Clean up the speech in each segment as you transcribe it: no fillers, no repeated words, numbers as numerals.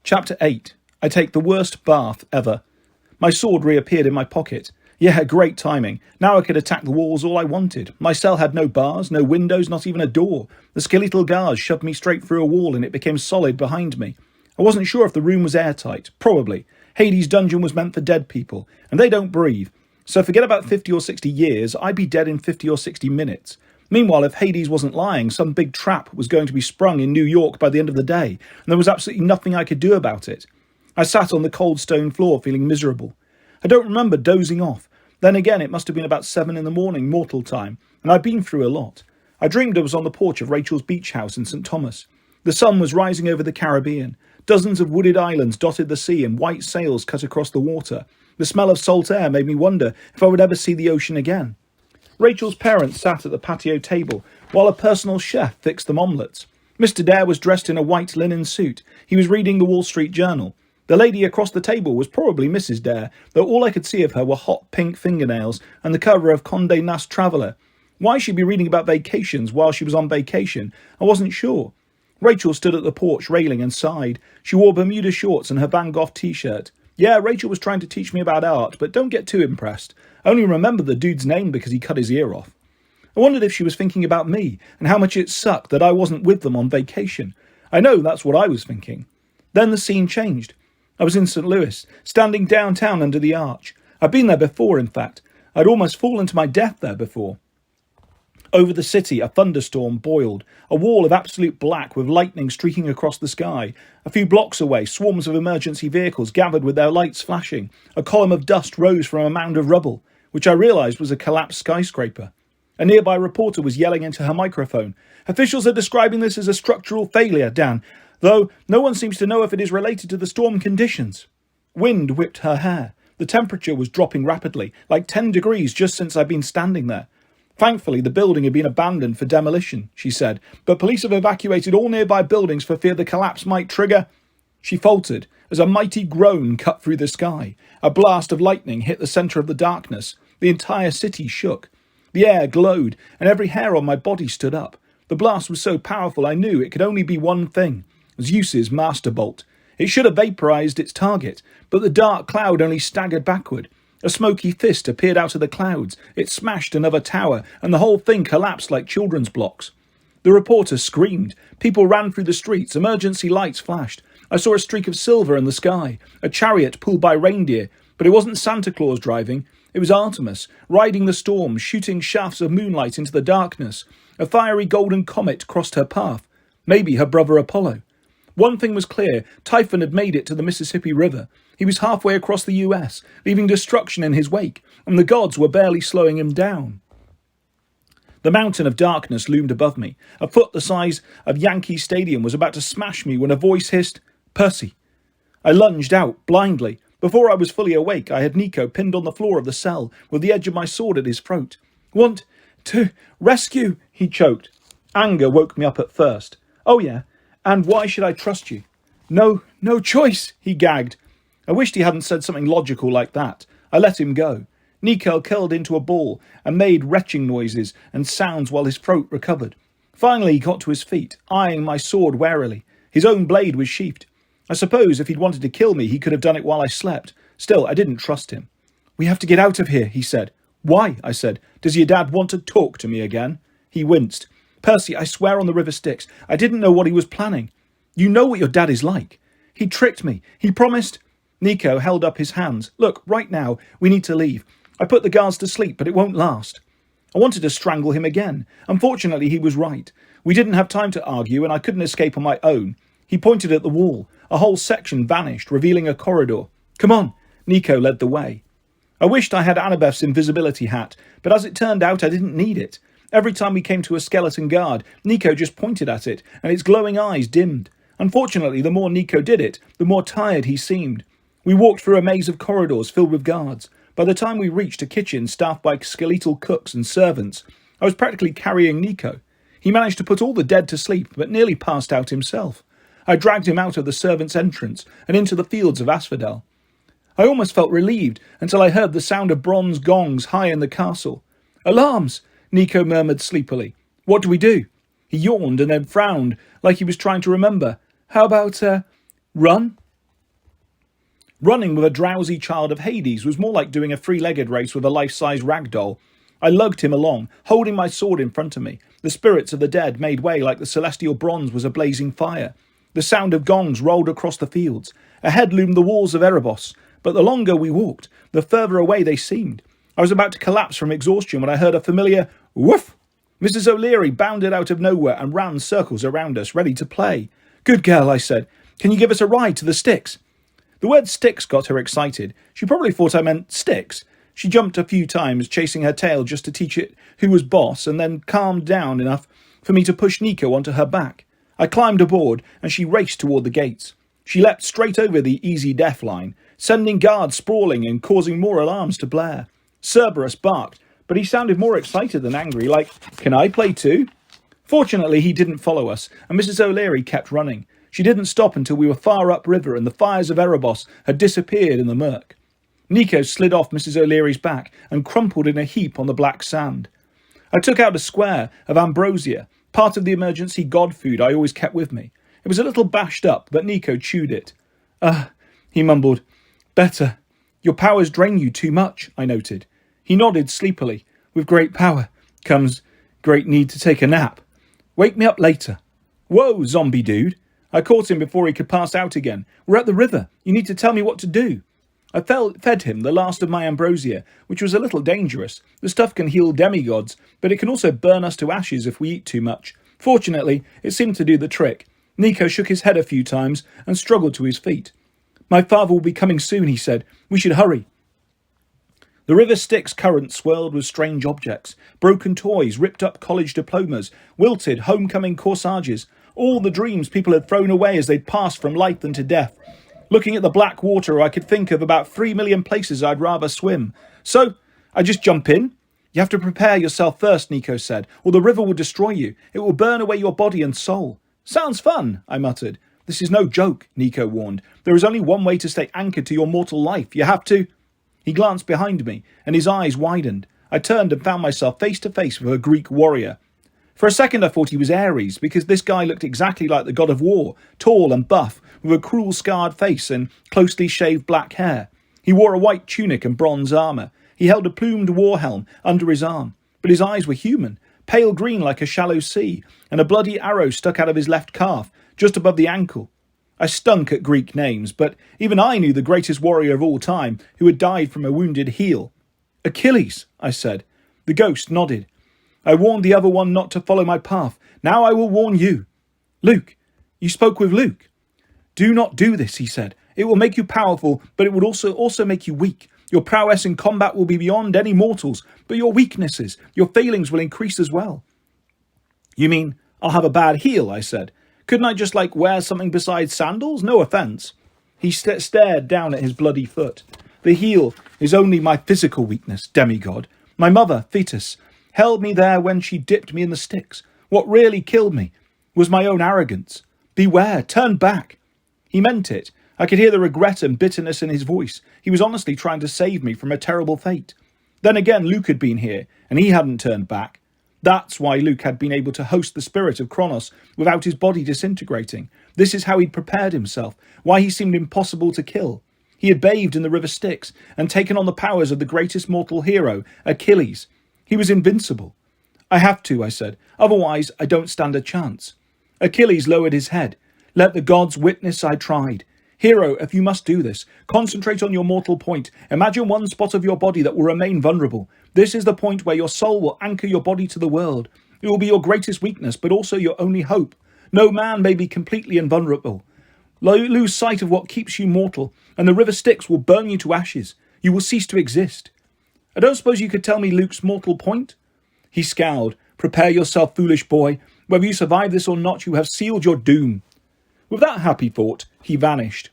Chapter 8. I take the worst bath ever. My sword reappeared in my pocket. Yeah, great timing. Now I could attack the walls all I wanted. My cell had no bars, no windows, not even a door. The skeletal guards shoved me straight through a wall and it became solid behind me. I wasn't sure if the room was airtight. Probably. Hades' dungeon was meant for dead people, and they don't breathe. So forget about 50 or 60 years, I'd be dead in 50 or 60 minutes. Meanwhile, if Hades wasn't lying, some big trap was going to be sprung in New York by the end of the day, and there was absolutely nothing I could do about it. I sat on the cold stone floor feeling miserable. I don't remember dozing off. Then again, it must have been about 7 in the morning, mortal time, and I'd been through a lot. I dreamed I was on the porch of Rachel's beach house in St. Thomas. The sun was rising over the Caribbean. Dozens of wooded islands dotted the sea and white sails cut across the water. The smell of salt air made me wonder if I would ever see the ocean again. Rachel's parents sat at the patio table while a personal chef fixed them omelettes. Mr. Dare was dressed in a white linen suit. He was reading the Wall Street Journal. The lady across the table was probably Mrs. Dare, though all I could see of her were hot pink fingernails and the cover of Condé Nast Traveller. Why she'd be reading about vacations while she was on vacation, I wasn't sure. Rachel stood at the porch railing and sighed. She wore Bermuda shorts and her Van Gogh t-shirt. Yeah, Rachel was trying to teach me about art, but don't get too impressed. I only remember the dude's name because he cut his ear off. I wondered if she was thinking about me and how much it sucked that I wasn't with them on vacation. I know that's what I was thinking. Then the scene changed. I was in St. Louis, standing downtown under the arch. I'd been there before, in fact. I'd almost fallen to my death there before. Over the city, a thunderstorm boiled, a wall of absolute black with lightning streaking across the sky. A few blocks away, swarms of emergency vehicles gathered with their lights flashing. A column of dust rose from a mound of rubble, which I realised was a collapsed skyscraper. A nearby reporter was yelling into her microphone. Officials are describing this as a structural failure, Dan, though no one seems to know if it is related to the storm conditions. Wind whipped her hair. The temperature was dropping rapidly, like 10 degrees just since I'd been standing there. Thankfully, the building had been abandoned for demolition, she said, but police have evacuated all nearby buildings for fear the collapse might trigger. She faltered as a mighty groan cut through the sky. A blast of lightning hit the centre of the darkness. The entire city shook. The air glowed, and every hair on my body stood up. The blast was so powerful I knew it could only be one thing: Zeus's master bolt. It should have vaporized its target, but the dark cloud only staggered backward. A smoky fist appeared out of the clouds. It smashed another tower, and the whole thing collapsed like children's blocks. The reporter screamed. People ran through the streets. Emergency lights flashed. I saw a streak of silver in the sky, a chariot pulled by reindeer, but it wasn't Santa Claus driving. It was Artemis, riding the storm, shooting shafts of moonlight into the darkness. A fiery golden comet crossed her path. Maybe her brother Apollo. One thing was clear: Typhon had made it to the Mississippi River. He was halfway across the US, leaving destruction in his wake, and the gods were barely slowing him down. The mountain of darkness loomed above me. A foot the size of Yankee Stadium was about to smash me when a voice hissed, "Percy." I lunged out, blindly. Before I was fully awake, I had Nico pinned on the floor of the cell, with the edge of my sword at his throat. "Want to rescue," he choked. Anger woke me up at first. "Oh yeah, and why should I trust you?" No choice," he gagged. I wished he hadn't said something logical like that. I let him go. Nico curled into a ball and made retching noises and sounds while his throat recovered. Finally he got to his feet, eyeing my sword warily. His own blade was sheathed. I suppose if he'd wanted to kill me, he could have done it while I slept. Still, I didn't trust him. "We have to get out of here," he said. "Why?" I said. "Does your dad want to talk to me again?" He winced. "Percy, I swear on the river Styx, I didn't know what he was planning. You know what your dad is like. He tricked me. He promised..." Nico held up his hands. "Look, right now, we need to leave. I put the guards to sleep, but it won't last." I wanted to strangle him again. Unfortunately, he was right. We didn't have time to argue, and I couldn't escape on my own. He pointed at the wall. A whole section vanished, revealing a corridor. "Come on." Nico led the way. I wished I had Annabeth's invisibility hat, but as it turned out, I didn't need it. Every time we came to a skeleton guard, Nico just pointed at it, and its glowing eyes dimmed. Unfortunately, the more Nico did it, the more tired he seemed. We walked through a maze of corridors filled with guards. By the time we reached a kitchen staffed by skeletal cooks and servants, I was practically carrying Nico. He managed to put all the dead to sleep, but nearly passed out himself. I dragged him out of the servants' entrance and into the fields of asphodel. I almost felt relieved until I heard the sound of bronze gongs high in the castle. "Alarms!" Nico murmured sleepily. "What do we do?" He yawned and then frowned, like he was trying to remember. "How about, run?" Running with a drowsy child of Hades was more like doing a three-legged race with a life-size rag doll. I lugged him along, holding my sword in front of me. The spirits of the dead made way like the celestial bronze was a blazing fire. The sound of gongs rolled across the fields. Ahead loomed the walls of Erebos, but the longer we walked, the further away they seemed. I was about to collapse from exhaustion when I heard a familiar woof. Mrs. O'Leary bounded out of nowhere and ran circles around us, ready to play. "Good girl," I said. "Can you give us a ride to the sticks?" The word sticks got her excited. She probably thought I meant sticks. She jumped a few times, chasing her tail just to teach it who was boss, and then calmed down enough for me to push Nico onto her back. I climbed aboard, and she raced toward the gates. She leapt straight over the easy death line, sending guards sprawling and causing more alarms to blare. Cerberus barked, but he sounded more excited than angry, like, "Can I play too?" Fortunately, he didn't follow us, and Mrs. O'Leary kept running. She didn't stop until we were far upriver and the fires of Erebos had disappeared in the murk. Nico slid off Mrs. O'Leary's back and crumpled in a heap on the black sand. I took out a square of ambrosia, part of the emergency god food I always kept with me. It was a little bashed up, but Nico chewed it. He mumbled. "Better. Your powers drain you too much," I noted. He nodded sleepily. "With great power comes great need to take a nap. Wake me up later." "Whoa, zombie dude." I caught him before he could pass out again. "We're at the river. You need to tell me what to do." I fed him the last of my ambrosia, which was a little dangerous. The stuff can heal demigods, but it can also burn us to ashes if we eat too much. Fortunately, it seemed to do the trick. Nico shook his head a few times and struggled to his feet. "My father will be coming soon," he said. "We should hurry." The river Styx current swirled with strange objects. Broken toys, ripped up college diplomas, wilted homecoming corsages. All the dreams people had thrown away as they'd passed from life into death. Looking at the black water, I could think of about 3 million places I'd rather swim. "So, I just jump in?" "You have to prepare yourself first," Nico said, "or the river will destroy you. It will burn away your body and soul." "Sounds fun," I muttered. "This is no joke," Nico warned. "There is only one way to stay anchored to your mortal life. You have to—" He glanced behind me, and his eyes widened. I turned and found myself face to face with a Greek warrior. For a second I thought he was Ares, because this guy looked exactly like the god of war, tall and buff, with a cruel scarred face and closely shaved black hair. He wore a white tunic and bronze armour. He held a plumed war helm under his arm, but his eyes were human, pale green like a shallow sea, and a bloody arrow stuck out of his left calf, just above the ankle. I stunk at Greek names, but even I knew the greatest warrior of all time, who had died from a wounded heel. "Achilles," I said. The ghost nodded. "I warned the other one not to follow my path. Now I will warn you." "Luke. You spoke with Luke." "Do not do this," he said. "It will make you powerful, but it would also make you weak. Your prowess in combat will be beyond any mortals, but your weaknesses, your failings will increase as well." "You mean I'll have a bad heel?" I said. "Couldn't I just, wear something besides sandals? No offence." He stared down at his bloody foot. "The heel is only my physical weakness, demigod. My mother, Thetis, held me there when she dipped me in the Styx. What really killed me was my own arrogance. Beware, turn back." He meant it. I could hear the regret and bitterness in his voice. He was honestly trying to save me from a terrible fate. Then again, Luke had been here, and he hadn't turned back. That's why Luke had been able to host the spirit of Kronos without his body disintegrating. This is how he'd prepared himself, why he seemed impossible to kill. He had bathed in the river Styx and taken on the powers of the greatest mortal hero, Achilles. He was invincible. "I have to," I said. "Otherwise, I don't stand a chance." Achilles lowered his head. "Let the gods witness I tried. Hero, if you must do this, concentrate on your mortal point. Imagine one spot of your body that will remain vulnerable. This is the point where your soul will anchor your body to the world. It will be your greatest weakness, but also your only hope. No man may be completely invulnerable. Lose sight of what keeps you mortal, and the river Styx will burn you to ashes. You will cease to exist." "I don't suppose you could tell me Luke's mortal point?" He scowled. "Prepare yourself, foolish boy. Whether you survive this or not, you have sealed your doom." With that happy thought, he vanished.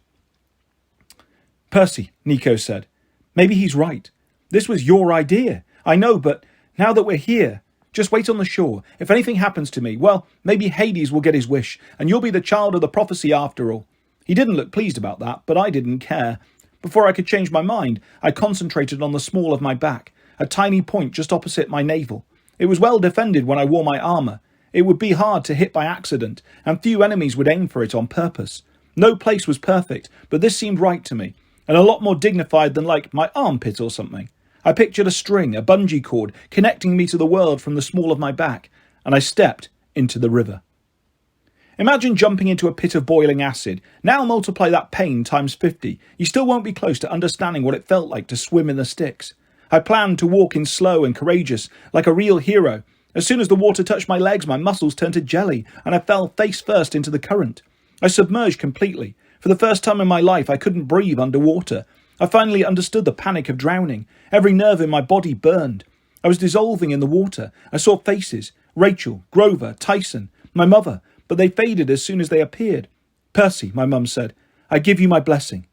"Percy," Nico said. "Maybe he's right. This was your idea. I know, but now that we're here, just wait on the shore. If anything happens to me, well, maybe Hades will get his wish, and you'll be the child of the prophecy after all." He didn't look pleased about that, but I didn't care. Before I could change my mind, I concentrated on the small of my back, a tiny point just opposite my navel. It was well defended when I wore my armour. It would be hard to hit by accident, and few enemies would aim for it on purpose. No place was perfect, but this seemed right to me. and a lot more dignified than like my armpit or something. I pictured a string, a bungee cord, connecting me to the world from the small of my back, and I stepped into the river. Imagine jumping into a pit of boiling acid. Now multiply that pain times 50. You still won't be close to understanding what it felt like to swim in the Styx. I planned to walk in slow and courageous, like a real hero. As soon as the water touched my legs, my muscles turned to jelly, and I fell face first into the current. I submerged completely. For the first time in my life, I couldn't breathe underwater. I finally understood the panic of drowning. Every nerve in my body burned. I was dissolving in the water. I saw faces. Rachel, Grover, Tyson, my mother, but they faded as soon as they appeared. Percy, my mum said, I give you my blessing.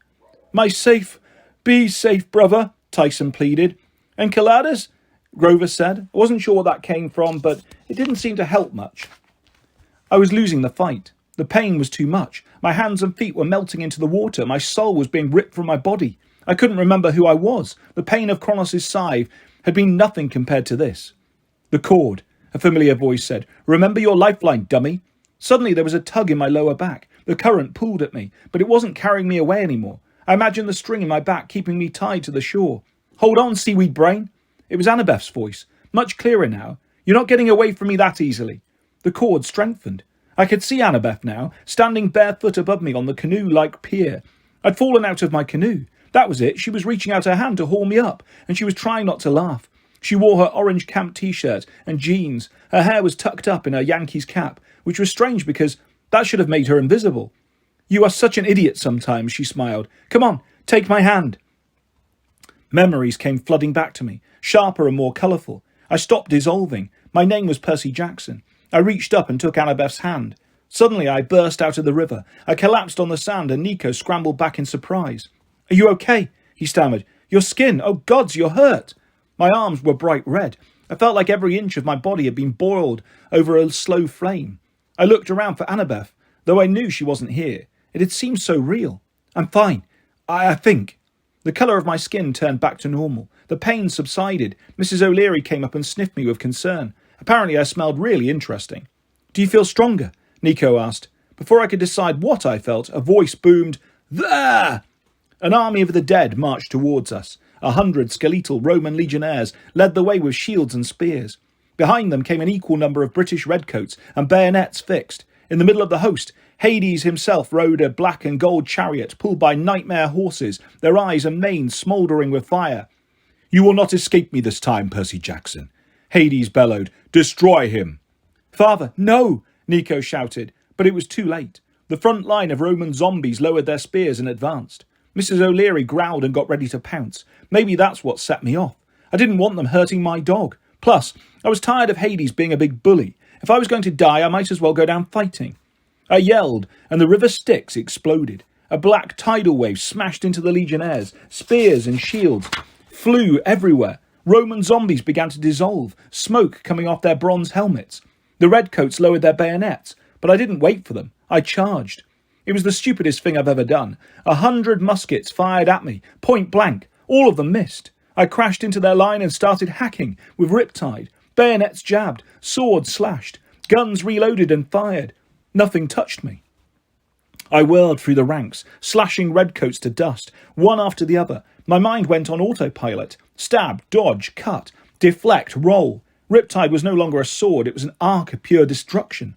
Be safe, brother, Tyson pleaded. Enchiladas? Grover said. I wasn't sure what that came from, but it didn't seem to help much. I was losing the fight. The pain was too much. My hands and feet were melting into the water. My soul was being ripped from my body. I couldn't remember who I was. The pain of Kronos' scythe had been nothing compared to this. The cord, a familiar voice said. Remember your lifeline, dummy. Suddenly there was a tug in my lower back. The current pulled at me, but it wasn't carrying me away anymore. I imagined the string in my back keeping me tied to the shore. Hold on, seaweed brain. It was Annabeth's voice, much clearer now. You're not getting away from me that easily. The cord strengthened. I could see Annabeth now, standing barefoot above me on the canoe-like pier. I'd fallen out of my canoe. That was it. She was reaching out her hand to haul me up, and she was trying not to laugh. She wore her orange camp t-shirt and jeans. Her hair was tucked up in her Yankees cap, which was strange because that should have made her invisible. You are such an idiot sometimes, she smiled. Come on, take my hand. Memories came flooding back to me, sharper and more colourful. I stopped dissolving. My name was Percy Jackson. I reached up and took Annabeth's hand. Suddenly I burst out of the river. I collapsed on the sand and Nico scrambled back in surprise. Are you okay? He stammered. Your skin, oh gods, you're hurt. My arms were bright red. I felt like every inch of my body had been boiled over a slow flame. I looked around for Annabeth, though I knew she wasn't here. It had seemed so real. I'm fine. I think. The colour of my skin turned back to normal. The pain subsided. Mrs. O'Leary came up and sniffed me with concern. Apparently I smelled really interesting. Do you feel stronger? Nico asked. Before I could decide what I felt, a voice boomed, There! An army of the dead marched towards us. 100 skeletal Roman legionnaires led the way with shields and spears. Behind them came an equal number of British redcoats and bayonets fixed. In the middle of the host, Hades himself rode a black and gold chariot pulled by nightmare horses, their eyes and manes smouldering with fire. You will not escape me this time, Percy Jackson. Hades bellowed. Destroy him. Father, no! Nico shouted, but it was too late. The front line of Roman zombies lowered their spears and advanced. Mrs. O'Leary growled and got ready to pounce. Maybe that's what set me off. I didn't want them hurting my dog. Plus, I was tired of Hades being a big bully. If I was going to die, I might as well go down fighting. I yelled, and the river Styx exploded. A black tidal wave smashed into the legionnaires. Spears and shields flew everywhere. Roman zombies began to dissolve, smoke coming off their bronze helmets. The redcoats lowered their bayonets, but I didn't wait for them. I charged. It was the stupidest thing I've ever done. 100 muskets fired at me, point blank. All of them missed. I crashed into their line and started hacking with riptide. Bayonets jabbed, swords slashed, guns reloaded and fired. Nothing touched me. I whirled through the ranks, slashing redcoats to dust, one after the other. My mind went on autopilot. Stab, dodge, cut, deflect, roll. Riptide was no longer a sword, it was an arc of pure destruction.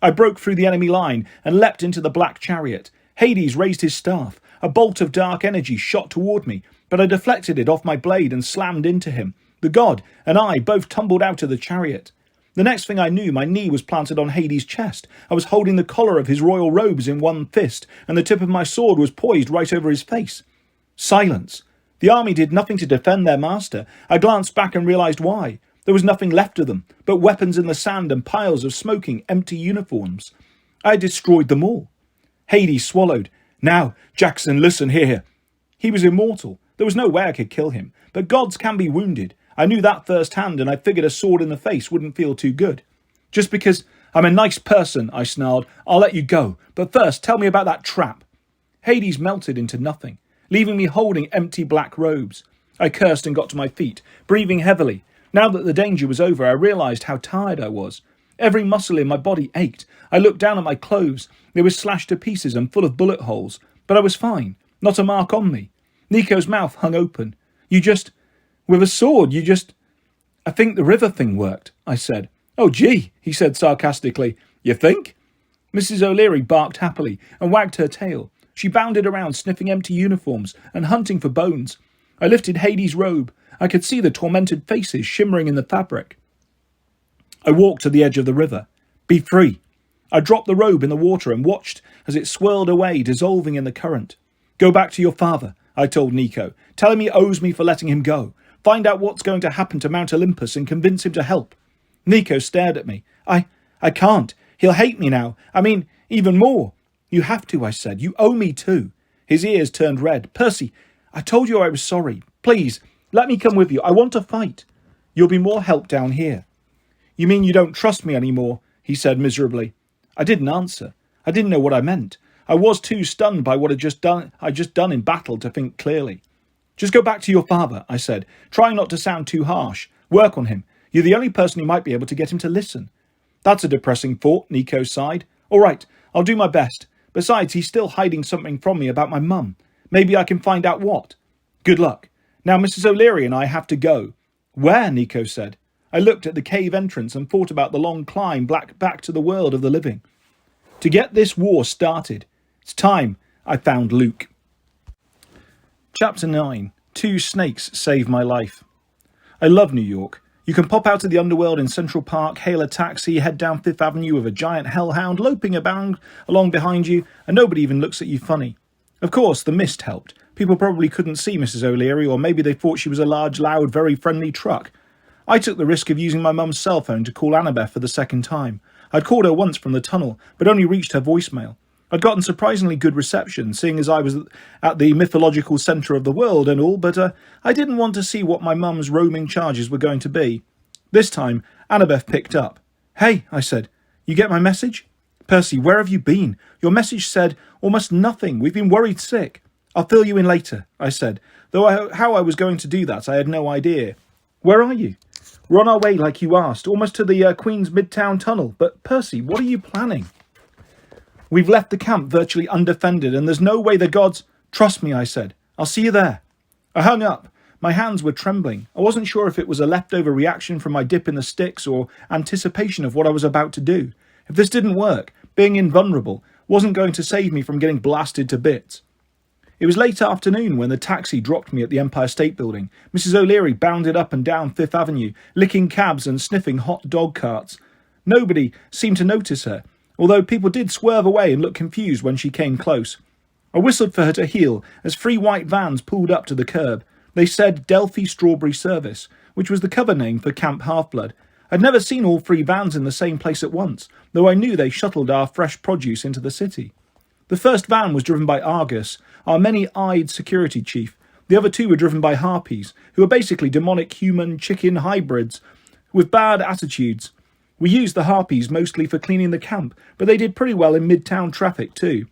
I broke through the enemy line and leapt into the black chariot. Hades raised his staff. A bolt of dark energy shot toward me, but I deflected it off my blade and slammed into him. The god and I both tumbled out of the chariot. The next thing I knew, my knee was planted on Hades' chest. I was holding the collar of his royal robes in one fist, and the tip of my sword was poised right over his face. Silence. The army did nothing to defend their master. I glanced back and realised why. There was nothing left of them, but weapons in the sand and piles of smoking, empty uniforms. I had destroyed them all. Hades swallowed. Now, Jackson, listen here. He was immortal. There was no way I could kill him, but gods can be wounded. I knew that firsthand, and I figured a sword in the face wouldn't feel too good. Just because I'm a nice person, I snarled, I'll let you go. But first, tell me about that trap. Hades melted into nothing, leaving me holding empty black robes. I cursed and got to my feet, breathing heavily. Now that the danger was over, I realised how tired I was. Every muscle in my body ached. I looked down at my clothes. They were slashed to pieces and full of bullet holes. But I was fine. Not a mark on me. Nico's mouth hung open. With a sword, I think the river thing worked, I said. Oh, gee, he said sarcastically. You think? Mrs. O'Leary barked happily and wagged her tail. She bounded around, sniffing empty uniforms and hunting for bones. I lifted Hady's robe. I could see the tormented faces shimmering in the fabric. I walked to the edge of the river. Be free. I dropped the robe in the water and watched as it swirled away, dissolving in the current. Go back to your father, I told Nico. Tell him he owes me for letting him go. Find out what's going to happen to Mount Olympus and convince him to help. Nico stared at me. I can't. He'll hate me now. I mean, even more. You have to, I said. You owe me too. His ears turned red. Percy, I told you I was sorry. Please, let me come with you. I want to fight. You'll be more help down here. You mean you don't trust me anymore? He said miserably. I didn't answer. I didn't know what I meant. I was too stunned by what I'd just done in battle to think clearly. Just go back to your father, I said, trying not to sound too harsh. Work on him. You're the only person who might be able to get him to listen. That's a depressing thought, Nico sighed. All right, I'll do my best. Besides, he's still hiding something from me about my mum. Maybe I can find out what. Good luck. Now Mrs. O'Leary and I have to go. Where? Nico said. I looked at the cave entrance and thought about the long climb back to the world of the living. To get this war started. It's time I found Luke. Chapter 9. 2 snakes saved my life. I love New York. You can pop out of the underworld in Central Park, hail a taxi, head down Fifth Avenue with a giant hellhound loping along behind you, and nobody even looks at you funny. Of course, the mist helped. People probably couldn't see Mrs. O'Leary, or maybe they thought she was a large, loud, very friendly truck. I took the risk of using my mum's cell phone to call Annabeth for the second time. I'd called her once from the tunnel, but only reached her voicemail. I'd gotten surprisingly good reception, seeing as I was at the mythological centre of the world and all, but I didn't want to see what my mum's roaming charges were going to be. This time, Annabeth picked up. Hey, I said, you get my message? Percy, where have you been? Your message said almost nothing. We've been worried sick. I'll fill you in later, I said, though how I was going to do that I had no idea. Where are you? We're on our way like you asked, almost to the Queen's Midtown Tunnel. But Percy, what are you planning? We've left the camp virtually undefended, and there's no way the gods... Trust me, I said. I'll see you there. I hung up. My hands were trembling. I wasn't sure if it was a leftover reaction from my dip in the sticks or anticipation of what I was about to do. If this didn't work, being invulnerable wasn't going to save me from getting blasted to bits. It was late afternoon when the taxi dropped me at the Empire State Building. Mrs. O'Leary bounded up and down Fifth Avenue, licking cabs and sniffing hot dog carts. Nobody seemed to notice her, although people did swerve away and look confused when she came close. I whistled for her to heel as 3 white vans pulled up to the curb. They said Delphi Strawberry Service, which was the cover name for Camp Half-Blood. I'd never seen all 3 vans in the same place at once, though I knew they shuttled our fresh produce into the city. The first van was driven by Argus, our many-eyed security chief. The other 2 were driven by harpies, who are basically demonic human-chicken hybrids with bad attitudes. We used the harpies mostly for cleaning the camp, but they did pretty well in midtown traffic too.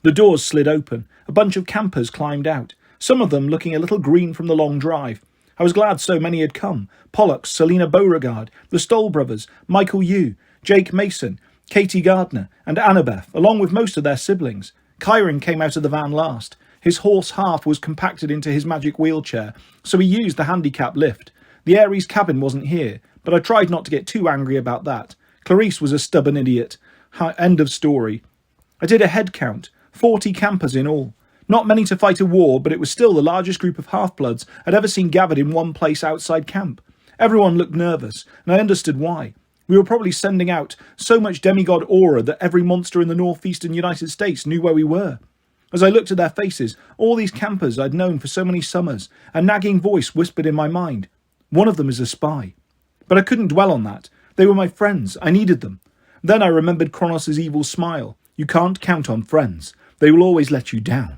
The doors slid open. A bunch of campers climbed out, some of them looking a little green from the long drive. I was glad so many had come. Pollux, Selina Beauregard, the Stoll brothers, Michael Yu, Jake Mason, Katie Gardner, and Annabeth, along with most of their siblings. Kyron came out of the van last. His horse half was compacted into his magic wheelchair, so he used the handicap lift. The Ares cabin wasn't here, but I tried not to get too angry about that. Clarice was a stubborn idiot. End of story. I did a head count, 40 campers in all. Not many to fight a war, but it was still the largest group of half-bloods I'd ever seen gathered in one place outside camp. Everyone looked nervous, and I understood why. We were probably sending out so much demigod aura that every monster in the northeastern United States knew where we were. As I looked at their faces, all these campers I'd known for so many summers, a nagging voice whispered in my mind, "One of them is a spy." But I couldn't dwell on that. They were my friends. I needed them. Then I remembered Kronos' evil smile. You can't count on friends. They will always let you down.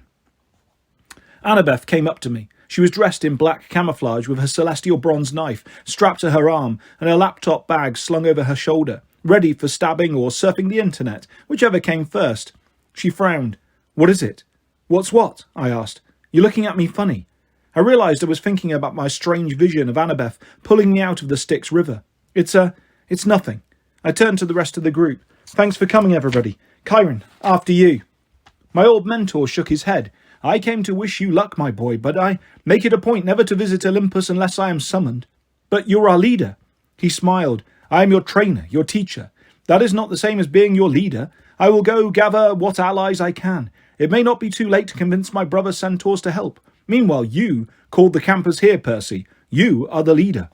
Annabeth came up to me. She was dressed in black camouflage with her celestial bronze knife strapped to her arm and her laptop bag slung over her shoulder, ready for stabbing or surfing the internet, whichever came first. She frowned. What is it? What's what? I asked. You're looking at me funny. I realised I was thinking about my strange vision of Annabeth pulling me out of the Styx River. It's nothing. I turned to the rest of the group. Thanks for coming, everybody. Kyron, after you. My old mentor shook his head. I came to wish you luck, my boy, but I make it a point never to visit Olympus unless I am summoned. But you're our leader. He smiled. I am your trainer, your teacher. That is not the same as being your leader. I will go gather what allies I can. It may not be too late to convince my brother centaurs to help. Meanwhile, you called the campers here, Percy. You are the leader.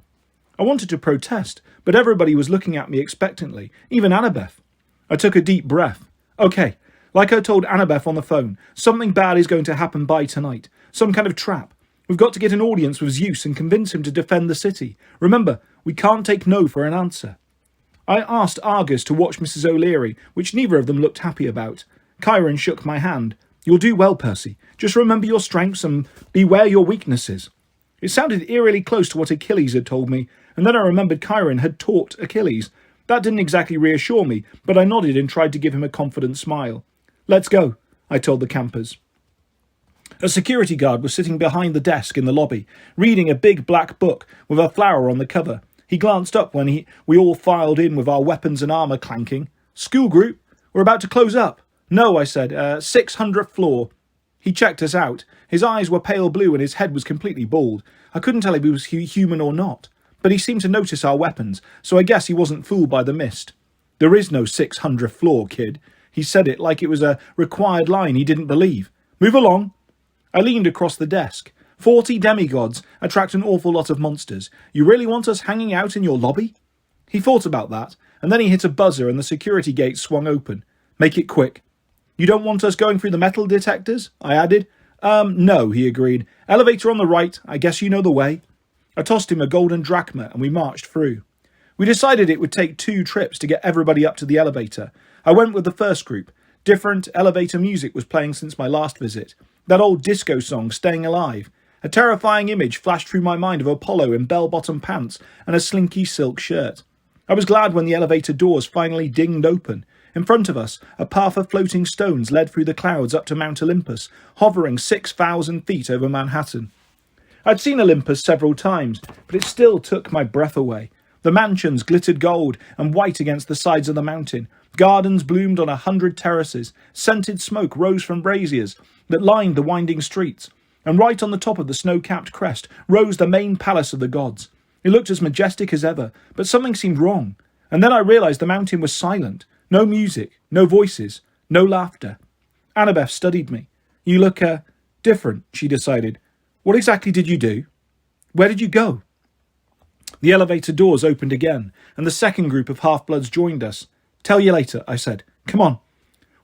I wanted to protest, but everybody was looking at me expectantly, even Annabeth. I took a deep breath. Okay, like I told Annabeth on the phone, something bad is going to happen by tonight. Some kind of trap. We've got to get an audience with Zeus and convince him to defend the city. Remember, we can't take no for an answer. I asked Argus to watch Mrs. O'Leary, which neither of them looked happy about. Chiron shook my hand. You'll do well, Percy. Just remember your strengths and beware your weaknesses. It sounded eerily close to what Achilles had told me, and then I remembered Chiron had taught Achilles. That didn't exactly reassure me, but I nodded and tried to give him a confident smile. Let's go, I told the campers. A security guard was sitting behind the desk in the lobby, reading a big black book with a flower on the cover. He glanced up when we all filed in with our weapons and armour clanking. School group, we're about to close up. No, I said, 600th floor. He checked us out. His eyes were pale blue and his head was completely bald. I couldn't tell if he was human or not, but he seemed to notice our weapons, so I guess he wasn't fooled by the mist. There is no 600th floor, kid. He said it like it was a required line he didn't believe. Move along. I leaned across the desk. 40 demigods attract an awful lot of monsters. You really want us hanging out in your lobby? He thought about that, and then he hit a buzzer and the security gate swung open. Make it quick. You don't want us going through the metal detectors? I added. No, he agreed. Elevator on the right. I guess you know the way. I tossed him a golden drachma and we marched through. We decided it would take 2 trips to get everybody up to the elevator. I went with the first group. Different elevator music was playing since my last visit. That old disco song, Staying Alive. A terrifying image flashed through my mind of Apollo in bell-bottom pants and a slinky silk shirt. I was glad when the elevator doors finally dinged open. In front of us, a path of floating stones led through the clouds up to Mount Olympus, hovering 6,000 feet over Manhattan. I'd seen Olympus several times, but it still took my breath away. The mansions glittered gold and white against the sides of the mountain. Gardens bloomed on 100 terraces. Scented smoke rose from braziers that lined the winding streets. And right on the top of the snow-capped crest rose the main palace of the gods. It looked as majestic as ever, but something seemed wrong. And then I realized the mountain was silent. No music, no voices, no laughter. Annabeth studied me. You look, different, she decided. What exactly did you do? Where did you go? The elevator doors opened again, and the second group of half-bloods joined us. Tell you later, I said. Come on.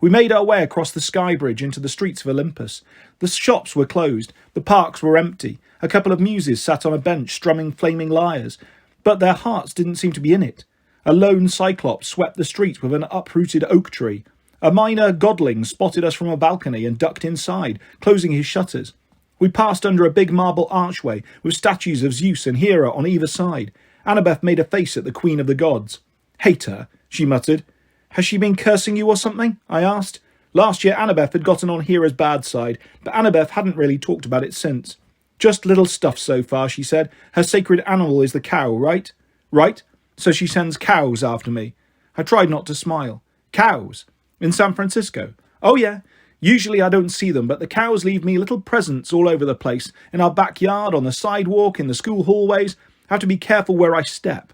We made our way across the sky bridge into the streets of Olympus. The shops were closed. The parks were empty. A couple of muses sat on a bench strumming flaming lyres, but their hearts didn't seem to be in it. A lone cyclops swept the street with an uprooted oak tree. A minor godling spotted us from a balcony and ducked inside, closing his shutters. We passed under a big marble archway with statues of Zeus and Hera on either side. Annabeth made a face at the queen of the gods. Hate her, she muttered. Has she been cursing you or something? I asked. Last year Annabeth had gotten on Hera's bad side, but Annabeth hadn't really talked about it since. Just little stuff so far, she said. Her sacred animal is the cow, right? Right. So she sends cows after me. I tried not to smile. Cows? In San Francisco? Oh yeah. Usually I don't see them, but the cows leave me little presents all over the place. In our backyard, on the sidewalk, in the school hallways. I have to be careful where I step.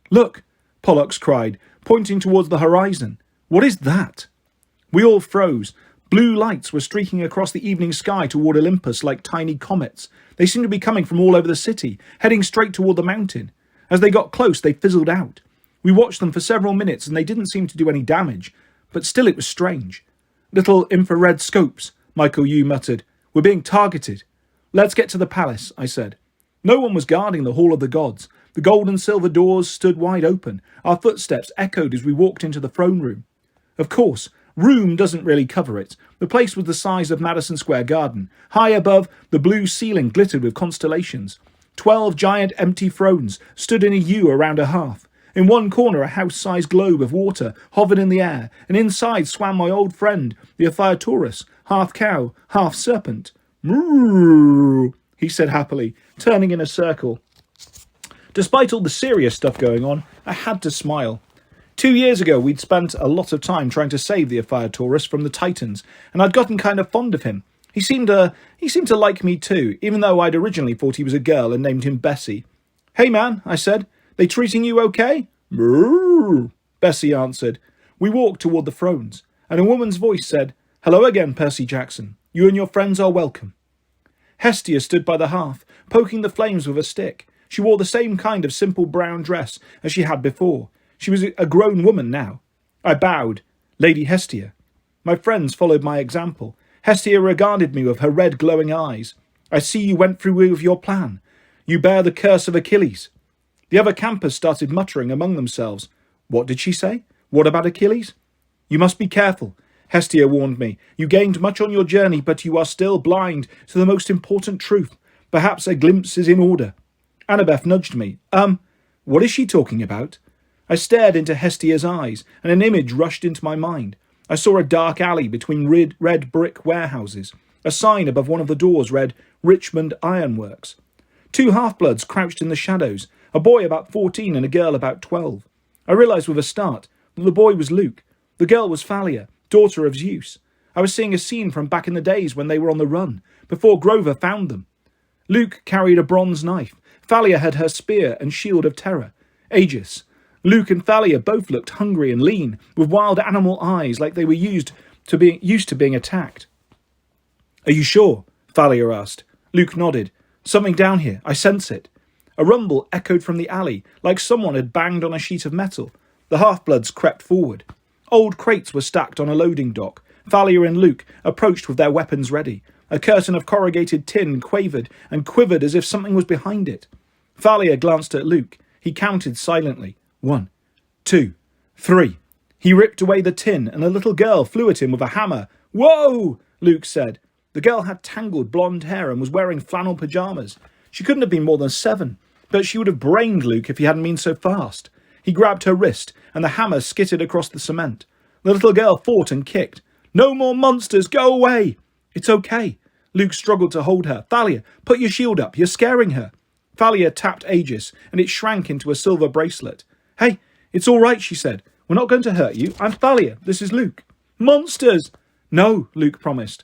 Look, Pollux cried, pointing towards the horizon. What is that? We all froze. Blue lights were streaking across the evening sky toward Olympus like tiny comets. They seemed to be coming from all over the city, heading straight toward the mountain. As they got close, they fizzled out. We watched them for several minutes and they didn't seem to do any damage, but still it was strange. Little infrared scopes, Michael Yu muttered. We're being targeted. Let's get to the palace, I said. No one was guarding the Hall of the Gods. The gold and silver doors stood wide open. Our footsteps echoed as we walked into the throne room. Of course, room doesn't really cover it. The place was the size of Madison Square Garden. High above, the blue ceiling glittered with constellations. 12 giant empty thrones stood in a U around a hearth. In one corner, a house-sized globe of water hovered in the air, and inside swam my old friend, the Ophiuchus, half cow, half serpent. Moo, he said happily, turning in a circle. Despite all the serious stuff going on, I had to smile. 2 years ago, we'd spent a lot of time trying to save the Aphia tourist from the Titans, and I'd gotten kind of fond of him. He seemed to like me too, even though I'd originally thought he was a girl and named him Bessie. "Hey man," I said, "they treating you okay?" "Brrr," Bessie answered. We walked toward the thrones, and a woman's voice said, "Hello again, Percy Jackson. You and your friends are welcome." Hestia stood by the hearth, poking the flames with a stick. She wore the same kind of simple brown dress as she had before. She was a grown woman now. I bowed. "Lady Hestia." My friends followed my example. Hestia regarded me with her red glowing eyes. "I see you went through with your plan. You bear the curse of Achilles." The other campers started muttering among themselves. What did she say? What about Achilles? "You must be careful," Hestia warned me. "You gained much on your journey, but you are still blind to the most important truth. Perhaps a glimpse is in order." Annabeth nudged me. What is she talking about?" I stared into Hestia's eyes, and an image rushed into my mind. I saw a dark alley between red brick warehouses. A sign above one of the doors read, "Richmond Ironworks." 2 half-bloods crouched in the shadows, a boy about 14 and a girl about 12. I realised with a start that the boy was Luke. The girl was Thalia, daughter of Zeus. I was seeing a scene from back in the days when they were on the run, before Grover found them. Luke carried a bronze knife. Thalia had her spear and shield of terror, Aegis. Luke and Thalia both looked hungry and lean, with wild animal eyes like they were used to being attacked. "Are you sure?" Thalia asked. Luke nodded. "Something down here. I sense it." A rumble echoed from the alley, like someone had banged on a sheet of metal. The half-bloods crept forward. Old crates were stacked on a loading dock. Thalia and Luke approached with their weapons ready. A curtain of corrugated tin quavered and quivered as if something was behind it. Thalia glanced at Luke. He counted silently. 1, 2, 3. He ripped away the tin, and a little girl flew at him with a hammer. "Whoa!" Luke said. The girl had tangled blonde hair and was wearing flannel pyjamas. She couldn't have been more than 7, but she would have brained Luke if he hadn't been so fast. He grabbed her wrist, and the hammer skittered across the cement. The little girl fought and kicked. "No more monsters! Go away!" "It's okay." Luke struggled to hold her. "Thalia, put your shield up. You're scaring her." Thalia tapped Aegis, and it shrank into a silver bracelet. "Hey, it's all right," she said. "We're not going to hurt you. I'm Thalia. This is Luke." "Monsters!" "No," Luke promised.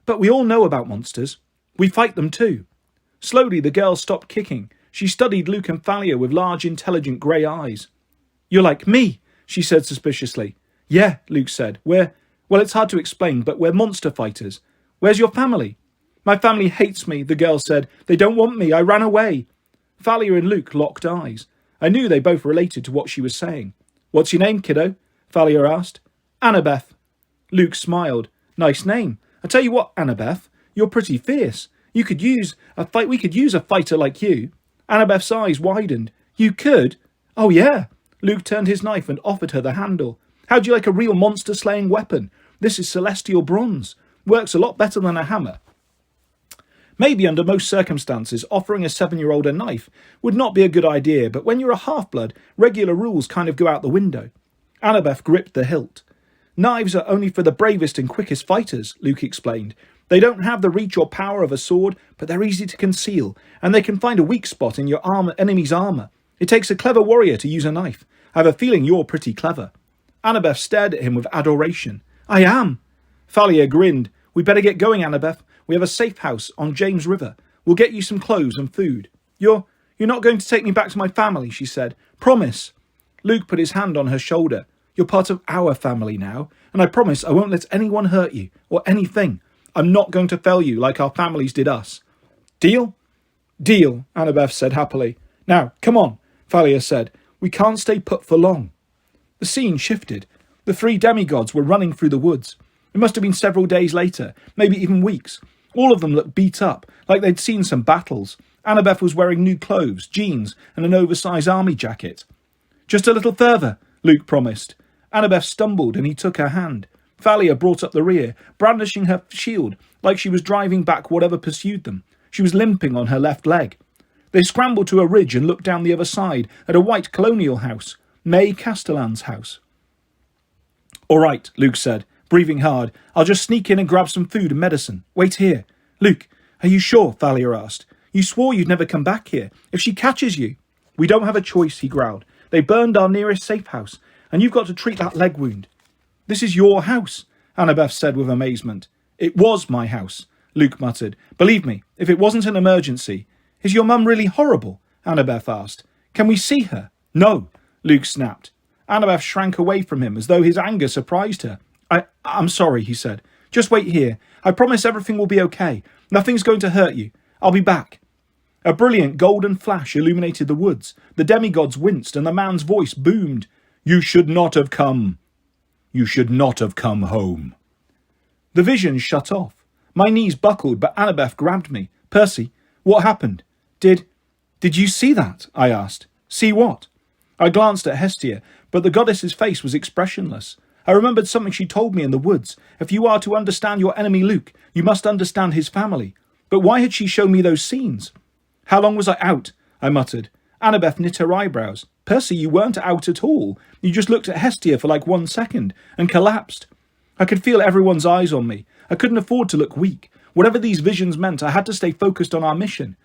But we all know about monsters. We fight them too." Slowly, the girl stopped kicking. She studied Luke and Thalia with large, intelligent grey eyes. "You're like me," she said suspiciously. "Yeah," Luke said. Well, it's hard to explain, but we're monster fighters." "Where's your family?" "My family hates me," the girl said. "They don't want me. I ran away." Thalia and Luke locked eyes. I knew they both related to what she was saying. "What's your name, kiddo?" Thalia asked. "Annabeth." Luke smiled. "Nice name. I tell you what, Annabeth, you're pretty fierce. We could use a fighter like you." Annabeth's eyes widened. "You could?" "Oh, yeah." Luke turned his knife and offered her the handle. "How'd you like a real monster-slaying weapon? This is celestial bronze. Works a lot better than a hammer." Maybe under most circumstances, offering a 7-year-old a knife would not be a good idea, but when you're a half-blood, regular rules kind of go out the window. Annabeth gripped the hilt. "Knives are only for the bravest and quickest fighters," Luke explained. "They don't have the reach or power of a sword, but they're easy to conceal, and they can find a weak spot in your enemy's armour. It takes a clever warrior to use a knife. I have a feeling you're pretty clever." Annabeth stared at him with adoration. "I am." Thalia grinned. "We better get going, Annabeth. We have a safe house on James River. We'll get you some clothes and food." You're not going to take me back to my family," she said. "Promise." Luke put his hand on her shoulder. "You're part of our family now, and I promise I won't let anyone hurt you, or anything. I'm not going to fail you like our families did us." "Deal?" "Deal," Annabeth said happily. "Now, come on," Thalia said. "We can't stay put for long." The scene shifted. The 3 demigods were running through the woods. It must have been several days later, maybe even weeks. All of them looked beat up, like they'd seen some battles. Annabeth was wearing new clothes, jeans, and an oversized army jacket. "Just a little further," Luke promised. Annabeth stumbled and he took her hand. Thalia brought up the rear, brandishing her shield like she was driving back whatever pursued them. She was limping on her left leg. They scrambled to a ridge and looked down the other side at a white colonial house, May Castellan's house. "All right," Luke said, breathing hard. "I'll just sneak in and grab some food and medicine. Wait here." "Luke, are you sure?" Thalia asked. "You swore you'd never come back here. If she catches you—" "We don't have a choice," he growled. They burned our nearest safe house, and you've got to treat that leg wound. This is your house, Annabeth said with amazement. It was my house, Luke muttered. Believe me, if it wasn't an emergency. Is your mum really horrible? Annabeth asked. Can we see her? No, Luke snapped. Annabeth shrank away from him as though his anger surprised her. I'm sorry, he said. Just wait here. I promise everything will be okay. Nothing's going to hurt you. I'll be back. A brilliant golden flash illuminated the woods. The demigods winced and the man's voice boomed. You should not have come. You should not have come home. The vision shut off. My knees buckled, but Annabeth grabbed me. Percy, what happened? Did you see that? I asked. See what? I glanced at Hestia, but the goddess's face was expressionless. I remembered something she told me in the woods. If you are to understand your enemy Luke, you must understand his family. But why had she shown me those scenes? How long was I out? I muttered. Annabeth knit her eyebrows. Percy, you weren't out at all. You just looked at Hestia for like 1 second and collapsed. I could feel everyone's eyes on me. I couldn't afford to look weak. Whatever these visions meant, I had to stay focused on our mission.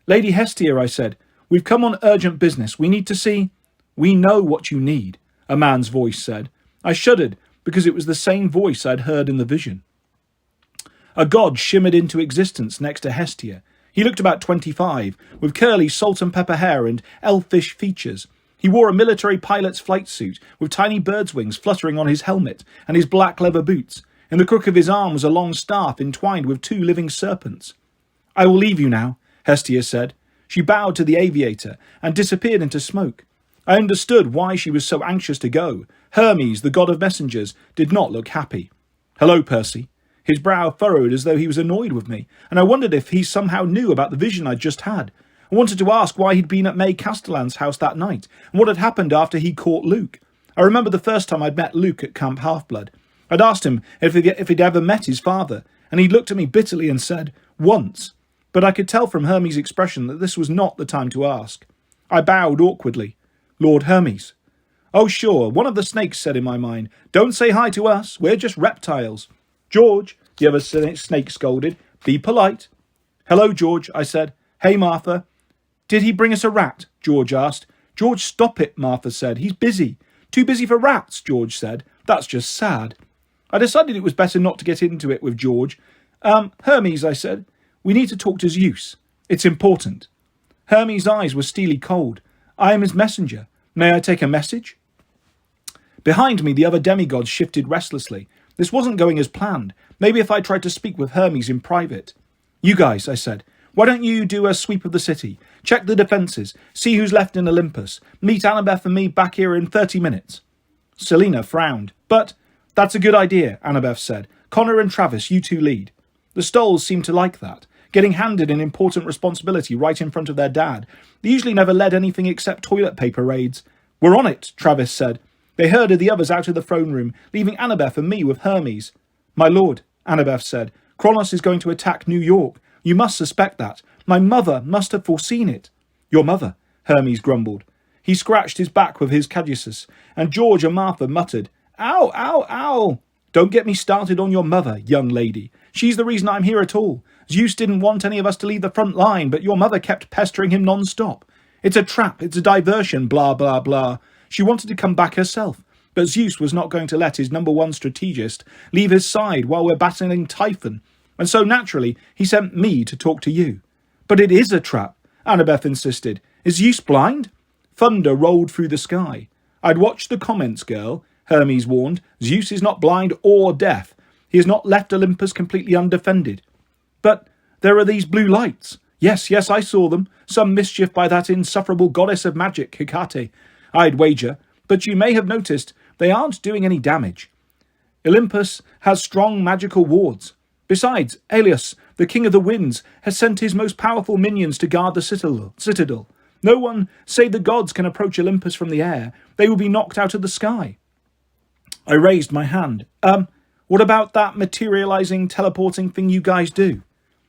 Lady Hestia, I said, we've come on urgent business. We need to see. We know what you need, a man's voice said. I shuddered because it was the same voice I'd heard in the vision. A god shimmered into existence next to Hestia. He looked about 25, with curly salt and pepper hair and elfish features. He wore a military pilot's flight suit, with tiny bird's wings fluttering on his helmet and his black leather boots. In the crook of his arm was a long staff entwined with 2 living serpents. I will leave you now, Hestia said. She bowed to the aviator and disappeared into smoke. I understood why she was so anxious to go. Hermes, the god of messengers, did not look happy. Hello, Percy. His brow furrowed as though he was annoyed with me, and I wondered if he somehow knew about the vision I'd just had. I wanted to ask why he'd been at May Castellan's house that night, and what had happened after he caught Luke. I remember the first time I'd met Luke at Camp Half-Blood. I'd asked him if he'd ever met his father, and he looked at me bitterly and said, once. But I could tell from Hermes' expression that this was not the time to ask. I bowed awkwardly. Lord Hermes. Oh, sure, one of the snakes said in my mind, don't say hi to us, we're just reptiles. George, the other snake scolded, be polite. Hello, George, I said. Hey, Martha. Did he bring us a rat? George asked. George, stop it, Martha said. He's busy. Too busy for rats, George said. That's just sad. I decided it was better not to get into it with George. Hermes, I said, we need to talk to Zeus. It's important. Hermes' eyes were steely cold. I am his messenger. May I take a message? Behind me, the other demigods shifted restlessly. This wasn't going as planned. Maybe if I tried to speak with Hermes in private. You guys, I said, why don't you do a sweep of the city? Check the defences. See who's left in Olympus. Meet Annabeth and me back here in 30 minutes. Selena frowned. But that's a good idea, Annabeth said. Connor and Travis, you two lead. The Stolls seemed to like that. Getting handed an important responsibility right in front of their dad. They usually never led anything except toilet paper raids. We're on it, Travis said. They herded the others out of the throne room, leaving Annabeth and me with Hermes. My lord, Annabeth said, Kronos is going to attack New York. You must suspect that. My mother must have foreseen it. Your mother, Hermes grumbled. He scratched his back with his caduceus, and George and Martha muttered, Ow, ow, ow. Don't get me started on your mother, young lady. She's the reason I'm here at all. Zeus didn't want any of us to leave the front line, but your mother kept pestering him non-stop. It's a trap, it's a diversion, blah, blah, blah. She wanted to come back herself, but Zeus was not going to let his #1 strategist leave his side while we're battling Typhon, and so naturally he sent me to talk to you. But it is a trap, Annabeth insisted. Is Zeus blind? Thunder rolled through the sky. I'd watched the comments, girl, Hermes warned. Zeus is not blind or deaf. He has not left Olympus completely undefended. But there are these blue lights. Yes, I saw them. Some mischief by that insufferable goddess of magic, Hecate, I'd wager. But you may have noticed they aren't doing any damage. Olympus has strong magical wards. Besides, Aeolus, the king of the winds, has sent his most powerful minions to guard the citadel. No one, save the gods, can approach Olympus from the air. They will be knocked out of the sky. I raised my hand. What about that materializing, teleporting thing you guys do?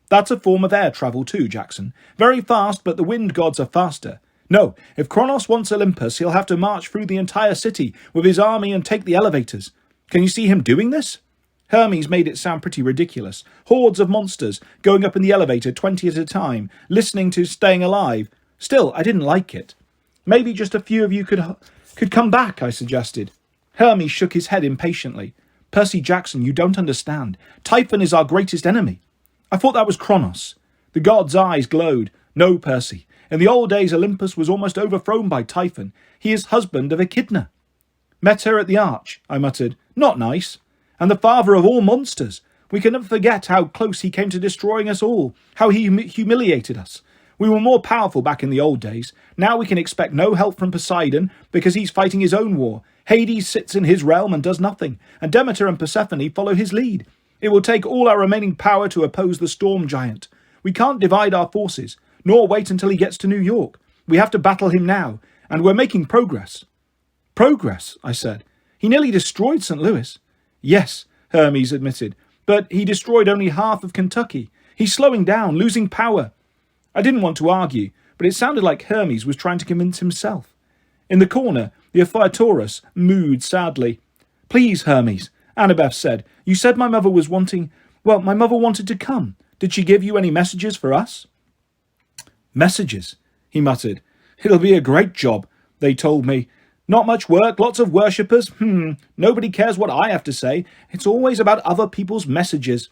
That's a form of air travel too, Jackson. Very fast, but the wind gods are faster. No, if Kronos wants Olympus, he'll have to march through the entire city with his army and take the elevators. Can you see him doing this? Hermes made it sound pretty ridiculous. Hordes of monsters going up in the elevator 20 at a time, listening to Staying Alive. Still, I didn't like it. Maybe just a few of you could come back, I suggested. Hermes shook his head impatiently. Percy Jackson, you don't understand. Typhon is our greatest enemy. I thought that was Kronos. The god's eyes glowed. No, Percy. In the old days, Olympus was almost overthrown by Typhon. He is husband of Echidna. Met her at the arch, I muttered. Not nice. And the father of all monsters. We can never forget how close he came to destroying us all, how he humiliated us. We were more powerful back in the old days. Now we can expect no help from Poseidon because he's fighting his own war. Hades sits in his realm and does nothing, and Demeter and Persephone follow his lead. It will take all our remaining power to oppose the storm giant. We can't divide our forces, nor wait until he gets to New York. We have to battle him now, and we're making progress. Progress, I said. He nearly destroyed St. Louis. Yes, Hermes admitted, but he destroyed only half of Kentucky. He's slowing down, losing power. I didn't want to argue, but it sounded like Hermes was trying to convince himself. In the corner, the Ophiutorus mooed sadly. Please, Hermes, Annabeth said. You said my mother was wanting... Well, my mother wanted to come. Did she give you any messages for us? Messages, he muttered. It'll be a great job, they told me. Not much work, lots of worshippers. Nobody cares what I have to say. It's always about other people's messages.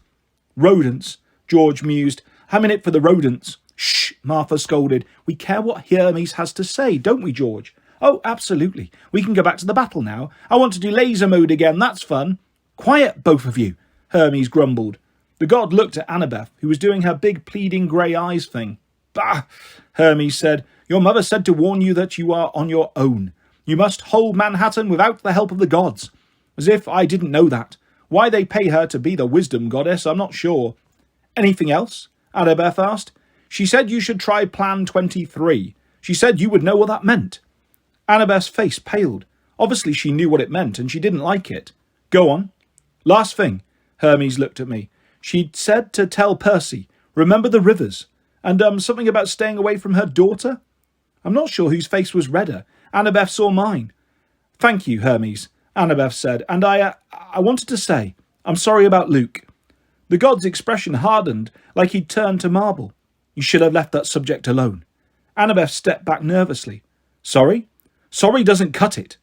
Rodents, George mused. I'm in it for the rodents. Shh, Martha scolded. We care what Hermes has to say, don't we, George? Oh, absolutely. We can go back to the battle now. I want to do laser mode again. That's fun. Quiet, both of you, Hermes grumbled. The god looked at Annabeth, who was doing her big pleading grey eyes thing. Bah, Hermes said. Your mother said to warn you that you are on your own. You must hold Manhattan without the help of the gods. As if I didn't know that. Why they pay her to be the wisdom goddess, I'm not sure. Anything else? Annabeth asked. She said you should try Plan 23. She said you would know what that meant. Annabeth's face paled. Obviously she knew what it meant and she didn't like it. Go on. Last thing. Hermes looked at me. She'd said to tell Percy, remember the rivers. And something about staying away from her daughter? I'm not sure whose face was redder. Annabeth's or mine. Thank you, Hermes, Annabeth said. And I wanted to say, I'm sorry about Luke. The god's expression hardened like he'd turned to marble. You should have left that subject alone. Annabeth stepped back nervously. Sorry? Sorry doesn't cut it.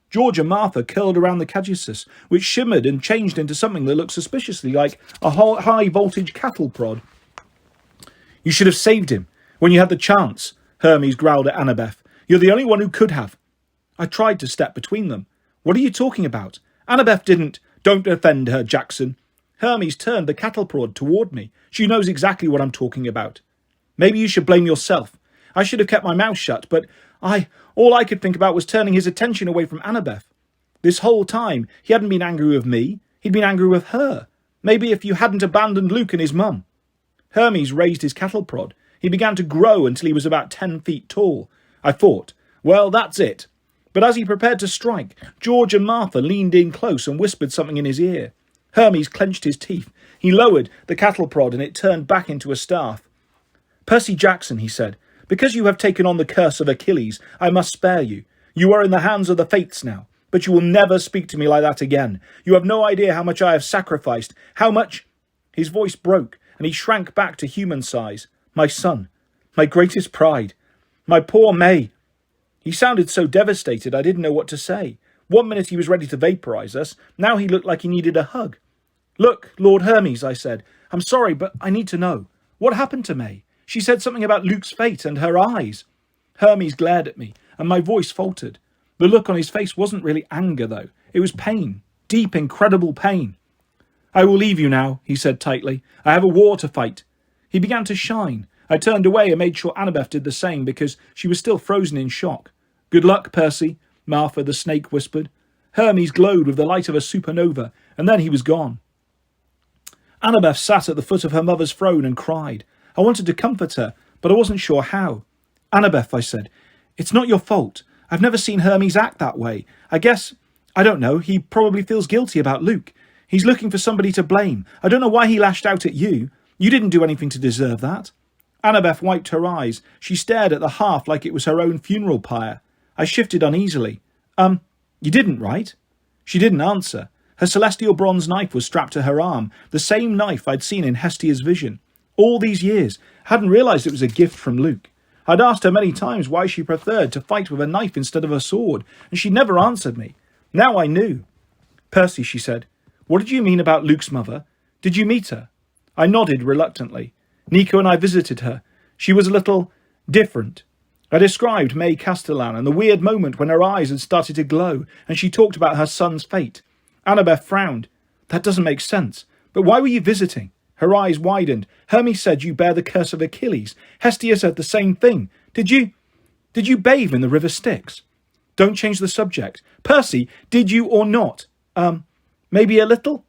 George and Martha curled around the caduceus, which shimmered and changed into something that looked suspiciously like a high-voltage cattle prod. You should have saved him when you had the chance, Hermes growled at Annabeth. You're the only one who could have. I tried to step between them. What are you talking about? Annabeth didn't. Don't offend her, Jackson. Hermes turned the cattle prod toward me. She knows exactly what I'm talking about. Maybe you should blame yourself. I should have kept my mouth shut, but all I could think about was turning his attention away from Annabeth. This whole time, he hadn't been angry with me. He'd been angry with her. Maybe if you hadn't abandoned Luke and his mum. Hermes raised his cattle prod. He began to grow until he was about 10 feet tall. I thought, well, that's it. But as he prepared to strike, George and Martha leaned in close and whispered something in his ear. Hermes clenched his teeth. He lowered the cattle prod and it turned back into a staff. Percy Jackson, he said, because you have taken on the curse of Achilles, I must spare you. You are in the hands of the fates now, but you will never speak to me like that again. You have no idea how much I have sacrificed, how much... His voice broke and he shrank back to human size. My son, my greatest pride, my poor May. He sounded so devastated I didn't know what to say. 1 minute he was ready to vaporize us. Now he looked like he needed a hug. Look, Lord Hermes, I said. I'm sorry, but I need to know. What happened to May? She said something about Luke's fate and her eyes. Hermes glared at me, and my voice faltered. The look on his face wasn't really anger, though. It was pain. Deep, incredible pain. I will leave you now, he said tightly. I have a war to fight. He began to shine. I turned away and made sure Annabeth did the same because she was still frozen in shock. Good luck, Percy, Martha the snake whispered. Hermes glowed with the light of a supernova, and then he was gone. Annabeth sat at the foot of her mother's throne and cried. I wanted to comfort her, but I wasn't sure how. Annabeth, I said, it's not your fault. I've never seen Hermes act that way. I don't know, he probably feels guilty about Luke. He's looking for somebody to blame. I don't know why he lashed out at you. You didn't do anything to deserve that. Annabeth wiped her eyes. She stared at the hearth like it was her own funeral pyre. I shifted uneasily. You didn't, right? She didn't answer. Her celestial bronze knife was strapped to her arm, the same knife I'd seen in Hestia's vision. All these years, I hadn't realised it was a gift from Luke. I'd asked her many times why she preferred to fight with a knife instead of a sword, and she never answered me. Now I knew. Percy, she said, what did you mean about Luke's mother? Did you meet her? I nodded reluctantly. Nico and I visited her. She was a little different. I described May Castellan and the weird moment when her eyes had started to glow and she talked about her son's fate. Annabeth frowned. That doesn't make sense. But why were you visiting? Her eyes widened. Hermes said you bear the curse of Achilles. Hestia said the same thing. Did you bathe in the river Styx? Don't change the subject. Percy, did you or not? Maybe a little?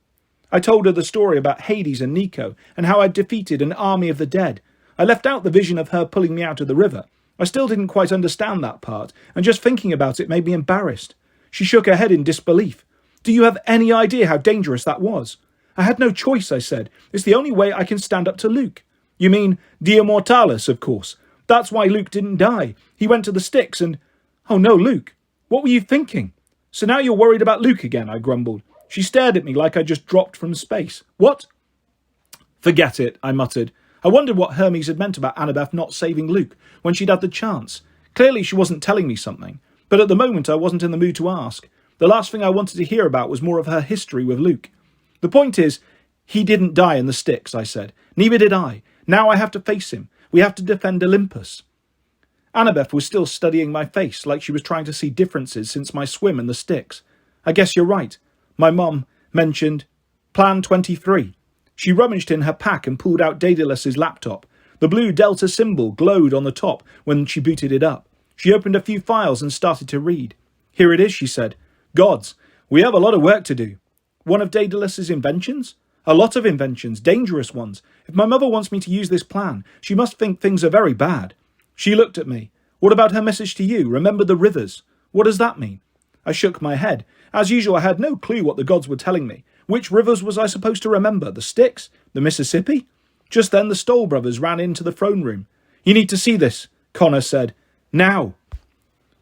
I told her the story about Hades and Nico and how I'd defeated an army of the dead. I left out the vision of her pulling me out of the river. I still didn't quite understand that part, and just thinking about it made me embarrassed. She shook her head in disbelief. Do you have any idea how dangerous that was? I had no choice, I said. It's the only way I can stand up to Luke. You mean Dia Mortalis, of course. That's why Luke didn't die. He went to the Styx and... Oh no, Luke. What were you thinking? So now you're worried about Luke again, I grumbled. She stared at me like I just dropped from space. What? Forget it, I muttered. I wondered what Hermes had meant about Annabeth not saving Luke when she'd had the chance. Clearly she wasn't telling me something, but at the moment I wasn't in the mood to ask. The last thing I wanted to hear about was more of her history with Luke. The point is, he didn't die in the Styx, I said. Neither did I. Now I have to face him. We have to defend Olympus. Annabeth was still studying my face like she was trying to see differences since my swim in the Styx. I guess you're right. My mum mentioned Plan 23. She rummaged in her pack and pulled out Daedalus's laptop. The blue Delta symbol glowed on the top when she booted it up. She opened a few files and started to read. Here it is, she said. Gods, we have a lot of work to do. One of Daedalus's inventions? A lot of inventions, dangerous ones. If my mother wants me to use this plan, she must think things are very bad. She looked at me. What about her message to you? Remember the rivers. What does that mean? I shook my head. As usual, I had no clue what the gods were telling me. Which rivers was I supposed to remember? The Styx? The Mississippi? Just then the Stoll brothers ran into the throne room. You need to see this, Connor said. Now.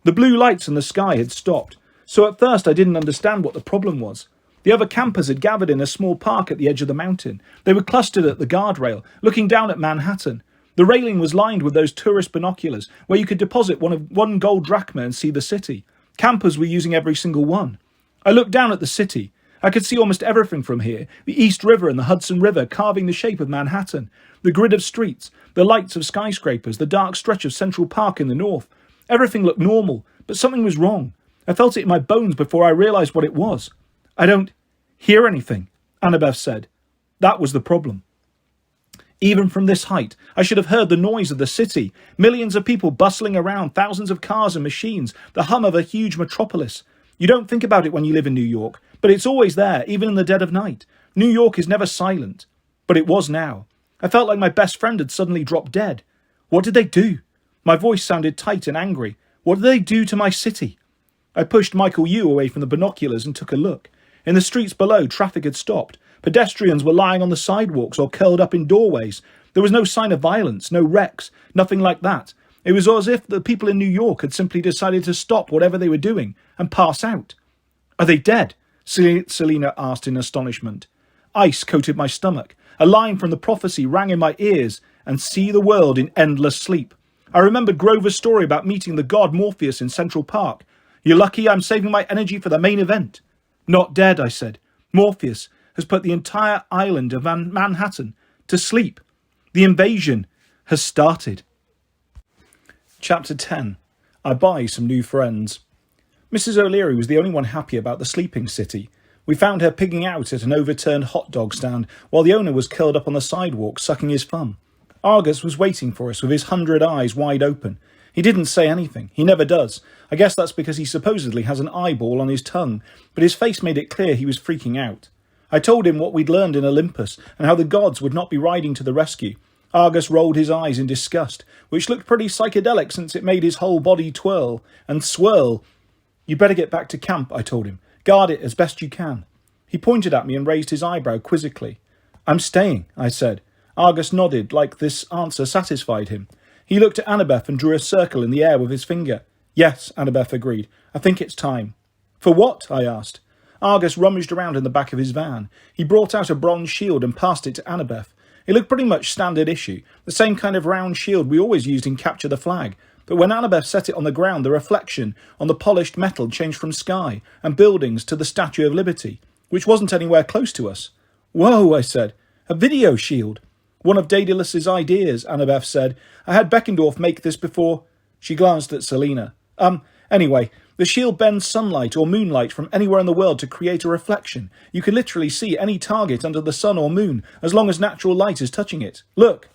The blue lights in the sky had stopped, so at first I didn't understand what the problem was. The other campers had gathered in a small park at the edge of the mountain. They were clustered at the guardrail, looking down at Manhattan. The railing was lined with those tourist binoculars, where you could deposit one gold drachma and see the city. Campers were using every single one. I looked down at the city. I could see almost everything from here, the East River and the Hudson River carving the shape of Manhattan, the grid of streets, the lights of skyscrapers, the dark stretch of Central Park in the north. Everything looked normal, but something was wrong. I felt it in my bones before I realised what it was. I don't hear anything, Annabeth said. That was the problem. Even from this height, I should have heard the noise of the city, millions of people bustling around, thousands of cars and machines, the hum of a huge metropolis. You don't think about it when you live in New York, but it's always there, even in the dead of night. New York is never silent. But it was now. I felt like my best friend had suddenly dropped dead. What did they do? My voice sounded tight and angry. What did they do to my city? I pushed Michael Yu away from the binoculars and took a look. In the streets below, traffic had stopped. Pedestrians were lying on the sidewalks or curled up in doorways. There was no sign of violence, no wrecks, nothing like that. It was as if the people in New York had simply decided to stop whatever they were doing and pass out. Are they dead? Selina asked in astonishment. Ice coated my stomach. A line from the prophecy rang in my ears, and see the world in endless sleep. I remembered Grover's story about meeting the god Morpheus in Central Park. You're lucky I'm saving my energy for the main event. Not dead, I said. Morpheus has put the entire island of Manhattan to sleep. The invasion has started. Chapter 10. I buy some new friends. Mrs. O'Leary was the only one happy about the sleeping city. We found her pigging out at an overturned hot dog stand while the owner was curled up on the sidewalk sucking his thumb. Argus was waiting for us with his 100 eyes wide open. He didn't say anything. He never does. I guess that's because he supposedly has an eyeball on his tongue, but his face made it clear he was freaking out. I told him what we'd learned in Olympus and how the gods would not be riding to the rescue. Argus rolled his eyes in disgust, which looked pretty psychedelic since it made his whole body twirl and swirl. You'd better get back to camp, I told him. Guard it as best you can. He pointed at me and raised his eyebrow quizzically. I'm staying, I said. Argus nodded, like this answer satisfied him. He looked at Annabeth and drew a circle in the air with his finger. Yes, Annabeth agreed. I think it's time. For what? I asked. Argus rummaged around in the back of his van. He brought out a bronze shield and passed it to Annabeth. It looked pretty much standard issue, the same kind of round shield we always used in Capture the Flag. But when Annabeth set it on the ground, the reflection on the polished metal changed from sky and buildings to the Statue of Liberty, which wasn't anywhere close to us. Whoa, I said. A video shield. One of Daedalus's ideas, Annabeth said. I had Beckendorf make this before. She glanced at Selina. Anyway, the shield bends sunlight or moonlight from anywhere in the world to create a reflection. You can literally see any target under the sun or moon, as long as natural light is touching it. Look.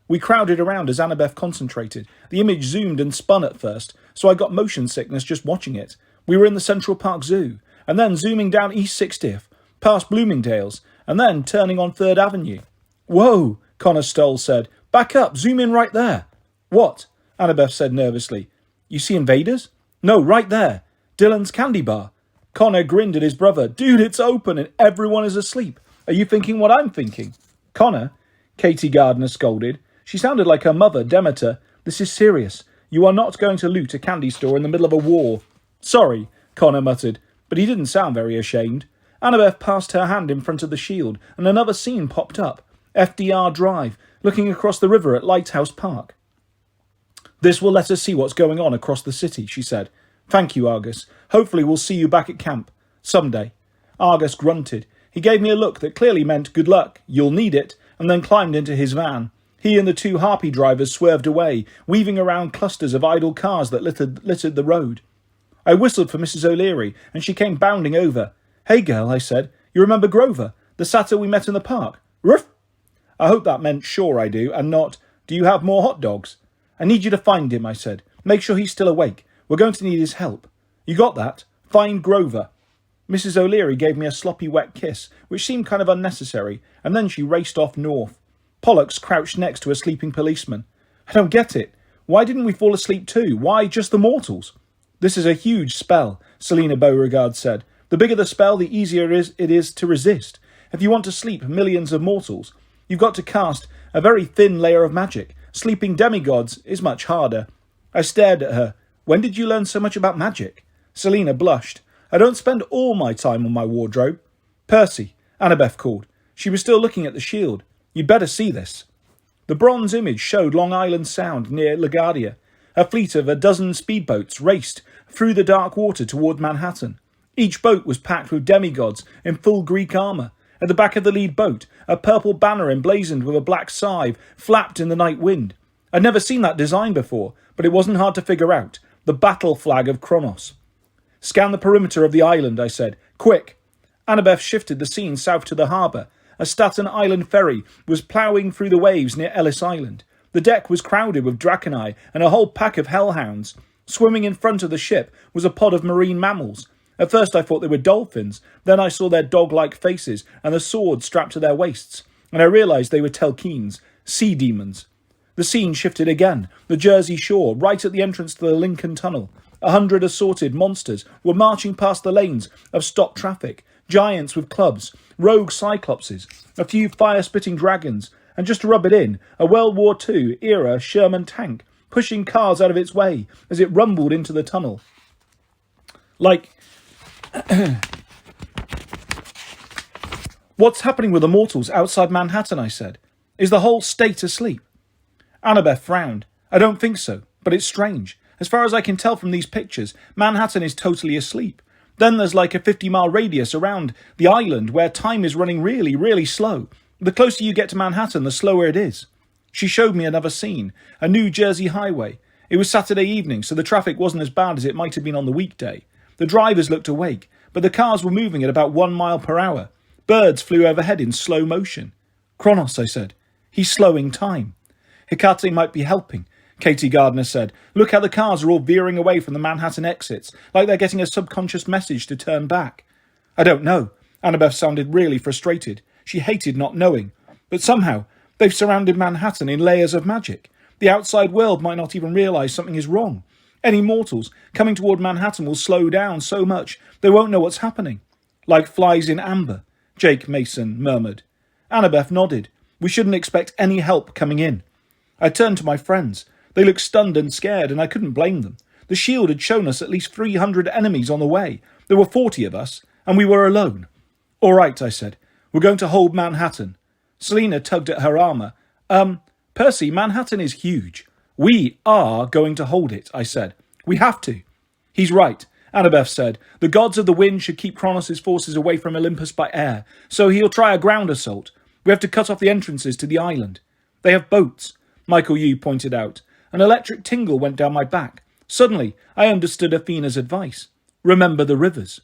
We crowded around as Annabeth concentrated. The image zoomed and spun at first, so I got motion sickness just watching it. We were in the Central Park Zoo, and then zooming down East 60th, past Bloomingdale's, and then turning on 3rd Avenue. Whoa, Connor Stoll said. Back up, zoom in right there. What? Annabeth said nervously. You see invaders? No, right there. Dylan's candy bar. Connor grinned at his brother. Dude, it's open and everyone is asleep. Are you thinking what I'm thinking? Connor, Katie Gardner scolded. She sounded like her mother, Demeter. This is serious. You are not going to loot a candy store in the middle of a war. Sorry, Connor muttered, but he didn't sound very ashamed. Annabeth passed her hand in front of the shield, and another scene popped up. FDR Drive, looking across the river at Lighthouse Park. This will let us see what's going on across the city, she said. Thank you, Argus. Hopefully we'll see you back at camp. Someday. Argus grunted. He gave me a look that clearly meant good luck, you'll need it, and then climbed into his van. He and the 2 Harpy drivers swerved away, weaving around clusters of idle cars that littered the road. I whistled for Mrs. O'Leary, and she came bounding over. Hey, girl, I said. You remember Grover, the satyr we met in the park? Ruff! I hope that meant sure I do, and not, do you have more hot dogs? I need you to find him, I said. Make sure he's still awake. We're going to need his help. You got that? Find Grover. Mrs. O'Leary gave me a sloppy wet kiss, which seemed kind of unnecessary, and then she raced off north. Pollux crouched next to a sleeping policeman. I don't get it. Why didn't we fall asleep too? Why just the mortals? This is a huge spell, Selina Beauregard said. The bigger the spell, the easier it is to resist. If you want to sleep millions of mortals, you've got to cast a very thin layer of magic. Sleeping demigods is much harder. I stared at her. When did you learn so much about magic? Selina blushed. I don't spend all my time on my wardrobe. Percy, Annabeth called. She was still looking at the shield. You'd better see this. The bronze image showed Long Island Sound near LaGuardia. A fleet of 12 speedboats raced through the dark water toward Manhattan. Each boat was packed with demigods in full Greek armour. At the back of the lead boat, a purple banner emblazoned with a black scythe flapped in the night wind. I'd never seen that design before, but it wasn't hard to figure out. The battle flag of Kronos. Scan the perimeter of the island, I said. Quick! Annabeth shifted the scene south to the harbour. A Staten Island ferry was ploughing through the waves near Ellis Island. The deck was crowded with Draconi and a whole pack of hellhounds. Swimming in front of the ship was a pod of marine mammals. At first I thought they were dolphins. Then I saw their dog-like faces and the swords strapped to their waists. And I realised they were Telkeens, sea demons. The scene shifted again. The Jersey Shore, right at the entrance to the Lincoln Tunnel. 100 assorted monsters were marching past the lanes of stopped traffic. Giants with clubs, rogue cyclopses, a few fire-spitting dragons, and just to rub it in, a World War II era Sherman tank, pushing cars out of its way as it rumbled into the tunnel. Like, what's happening with the mortals outside Manhattan, I said. Is the whole state asleep? Annabeth frowned. I don't think so, but it's strange. As far as I can tell from these pictures, Manhattan is totally asleep. Then there's like a 50-mile radius around the island where time is running really, really slow. The closer you get to Manhattan, the slower it is. She showed me another scene, a New Jersey highway. It was Saturday evening, so the traffic wasn't as bad as it might have been on the weekday. The drivers looked awake, but the cars were moving at about 1 mile per hour. Birds flew overhead in slow motion. Kronos, I said. He's slowing time. Hecate might be helping. Katie Gardner said. Look how the cars are all veering away from the Manhattan exits, like they're getting a subconscious message to turn back. I don't know. Annabeth sounded really frustrated. She hated not knowing. But somehow, they've surrounded Manhattan in layers of magic. The outside world might not even realise something is wrong. Any mortals coming toward Manhattan will slow down so much they won't know what's happening. Like flies in amber, Jake Mason murmured. Annabeth nodded. We shouldn't expect any help coming in. I turned to my friends. They looked stunned and scared, and I couldn't blame them. The shield had shown us at least 300 enemies on the way. There were 40 of us, and we were alone. All right, I said. We're going to hold Manhattan. Selina tugged at her armour. Percy, Manhattan is huge. We are going to hold it, I said. We have to. He's right, Annabeth said. The gods of the wind should keep Kronos' forces away from Olympus by air, so he'll try a ground assault. We have to cut off the entrances to the island. They have boats, Michael Yu pointed out. An electric tingle went down my back. Suddenly, I understood Athena's advice. Remember the rivers.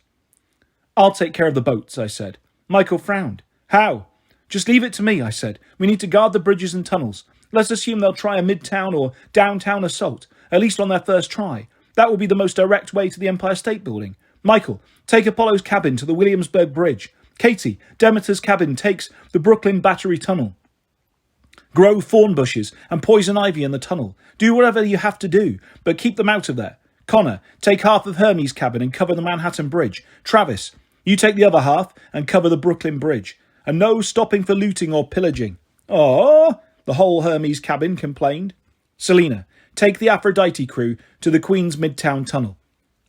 I'll take care of the boats, I said. Michael frowned. How? Just leave it to me, I said. We need to guard the bridges and tunnels. Let's assume they'll try a midtown or downtown assault, at least on their first try. That will be the most direct way to the Empire State Building. Michael, take Apollo's cabin to the Williamsburg Bridge. Katie, Demeter's cabin takes the Brooklyn Battery Tunnel. Grow thorn bushes and poison ivy in the tunnel. Do whatever you have to do, but keep them out of there. Connor, take half of Hermes' cabin and cover the Manhattan Bridge. Travis, you take the other half and cover the Brooklyn Bridge. And no stopping for looting or pillaging. Oh, the whole Hermes cabin complained. Selina, take the Aphrodite crew to the Queen's Midtown Tunnel.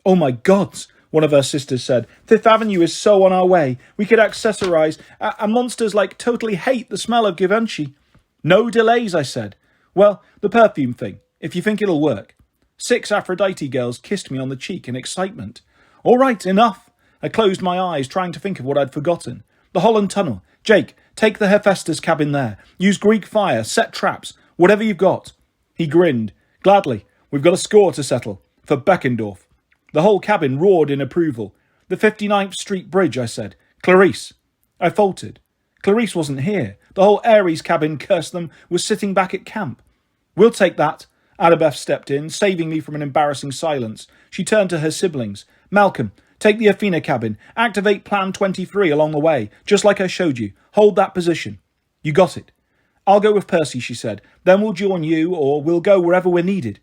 Oh my gods, one of her sisters said. Fifth Avenue is so on our way. We could accessorize, and monsters totally hate the smell of Givenchy. No delays, I said. Well, the perfume thing, if you think it'll work. 6 Aphrodite girls kissed me on the cheek in excitement. All right, enough. I closed my eyes, trying to think of what I'd forgotten. The Holland Tunnel. Jake, take the Hephaestus cabin there. Use Greek fire, set traps, whatever you've got. He grinned. Gladly. We've got a score to settle. For Beckendorf. The whole cabin roared in approval. The 59th Street Bridge, I said. Clarice. I faltered. Clarice wasn't here. The whole Ares cabin, curse them, was sitting back at camp. We'll take that. Annabeth stepped in, saving me from an embarrassing silence. She turned to her siblings. Malcolm, take the Athena cabin. Activate Plan 23 along the way, just like I showed you. Hold that position. You got it. I'll go with Percy, she said. Then we'll join you, or we'll go wherever we're needed.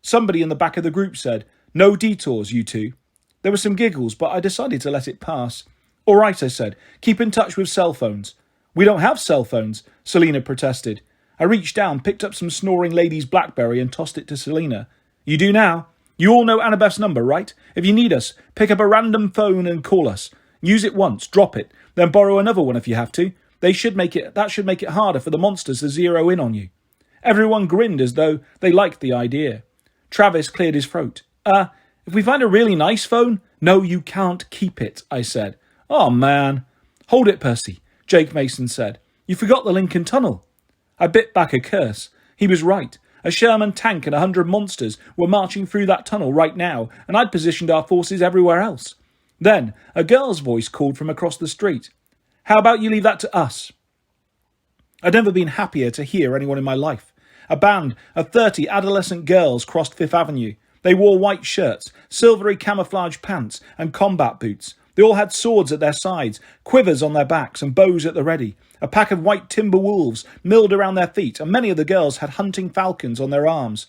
Somebody in the back of the group said, No detours, you two. There were some giggles, but I decided to let it pass. All right, I said. Keep in touch with cell phones. We don't have cell phones, Selina protested. I reached down, picked up some snoring lady's BlackBerry and tossed it to Selina. You do now? You all know Annabeth's number, right? If you need us, pick up a random phone and call us. Use it once, drop it, then borrow another one if you have to. That should make it harder for the monsters to zero in on you. Everyone grinned as though they liked the idea. Travis cleared his throat. If we find a really nice phone? No, you can't keep it, I said. Oh, man. Hold it, Percy, Jake Mason said. You forgot the Lincoln Tunnel. I bit back a curse. He was right. A Sherman tank and 100 monsters were marching through that tunnel right now, and I'd positioned our forces everywhere else. Then, a girl's voice called from across the street. How about you leave that to us? I'd never been happier to hear anyone in my life. A band of 30 adolescent girls crossed Fifth Avenue. They wore white shirts, silvery camouflage pants, and combat boots. They all had swords at their sides, quivers on their backs, and bows at the ready. A pack of white timber wolves milled around their feet, and many of the girls had hunting falcons on their arms.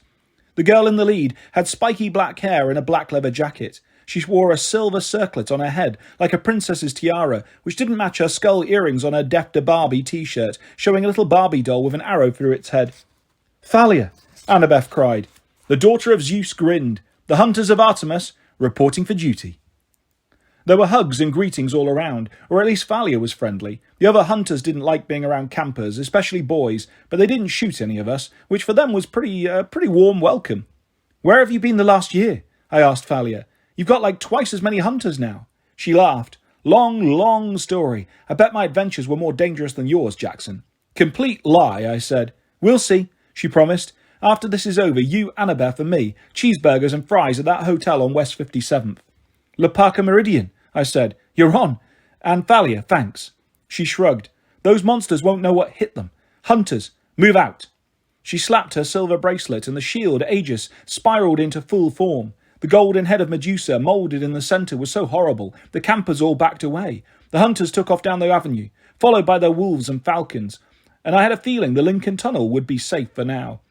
The girl in the lead had spiky black hair and a black leather jacket. She wore a silver circlet on her head, like a princess's tiara, which didn't match her skull earrings on her Death to Barbie t-shirt, showing a little Barbie doll with an arrow through its head. Thalia, Annabeth cried. The daughter of Zeus grinned. The hunters of Artemis, reporting for duty. There were hugs and greetings all around, or at least Thalia was friendly. The other hunters didn't like being around campers, especially boys, but they didn't shoot any of us, which for them was pretty warm welcome. Where have you been the last year? I asked Thalia. You've got like twice as many hunters now. She laughed. Long story. I bet my adventures were more dangerous than yours, Jackson. Complete lie, I said. We'll see, she promised. After this is over, you, Annabeth, and me, cheeseburgers and fries at that hotel on West 57th. Le Parc Meridian, I said. You're on. And Thalia, thanks. She shrugged. Those monsters won't know what hit them. Hunters, move out. She slapped her silver bracelet, and the shield, Aegis, spiraled into full form. The golden head of Medusa, moulded in the centre, was so horrible, the campers all backed away. The hunters took off down the avenue, followed by their wolves and falcons, and I had a feeling the Lincoln Tunnel would be safe for now.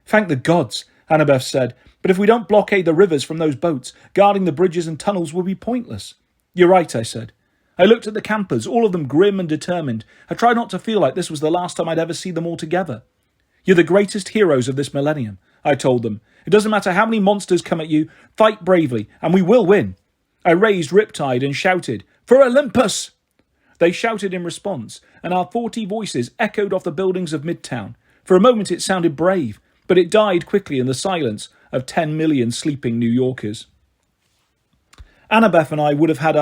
Thank the gods, Annabeth said, but if we don't blockade the rivers from those boats, guarding the bridges and tunnels will be pointless. You're right, I said. I looked at the campers, all of them grim and determined. I tried not to feel like this was the last time I'd ever see them all together. You're the greatest heroes of this millennium, I told them. It doesn't matter how many monsters come at you, fight bravely, and we will win. I raised Riptide and shouted, For Olympus! They shouted in response, and our 40 voices echoed off the buildings of Midtown. For a moment it sounded brave, but it died quickly in the silence of 10 million sleeping New Yorkers. Annabeth and I would have had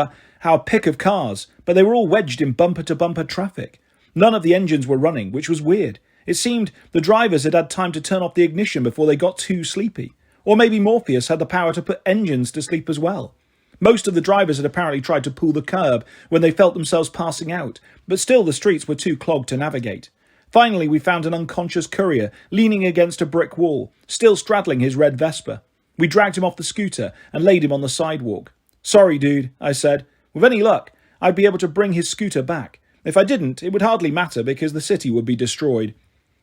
our pick of cars, but they were all wedged in bumper-to-bumper traffic. None of the engines were running, which was weird. It seemed the drivers had had time to turn off the ignition before they got too sleepy. Or maybe Morpheus had the power to put engines to sleep as well. Most of the drivers had apparently tried to pull the curb when they felt themselves passing out, but still the streets were too clogged to navigate. Finally, we found an unconscious courier leaning against a brick wall, still straddling his red Vespa. We dragged him off the scooter and laid him on the sidewalk. "Sorry, dude," I said. "With any luck, I'd be able to bring his scooter back. If I didn't, it would hardly matter because the city would be destroyed."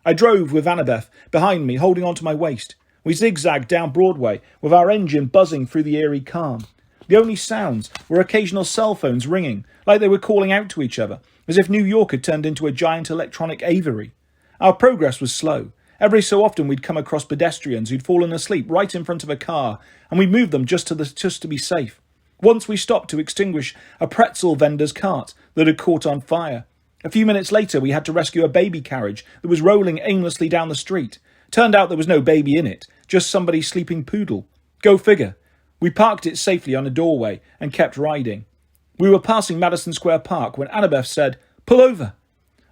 I drove with Annabeth behind me, holding onto my waist. We zigzagged down Broadway with our engine buzzing through the eerie calm. The only sounds were occasional cell phones ringing, like they were calling out to each other, as if New York had turned into a giant electronic aviary. Our progress was slow. Every so often we'd come across pedestrians who'd fallen asleep right in front of a car, and we'd move them just to be safe. Once we stopped to extinguish a pretzel vendor's cart that had caught on fire. A few minutes later we had to rescue a baby carriage that was rolling aimlessly down the street. Turned out there was no baby in it, just somebody's sleeping poodle. Go figure. We parked it safely on a doorway and kept riding. We were passing Madison Square Park when Annabeth said, "Pull over."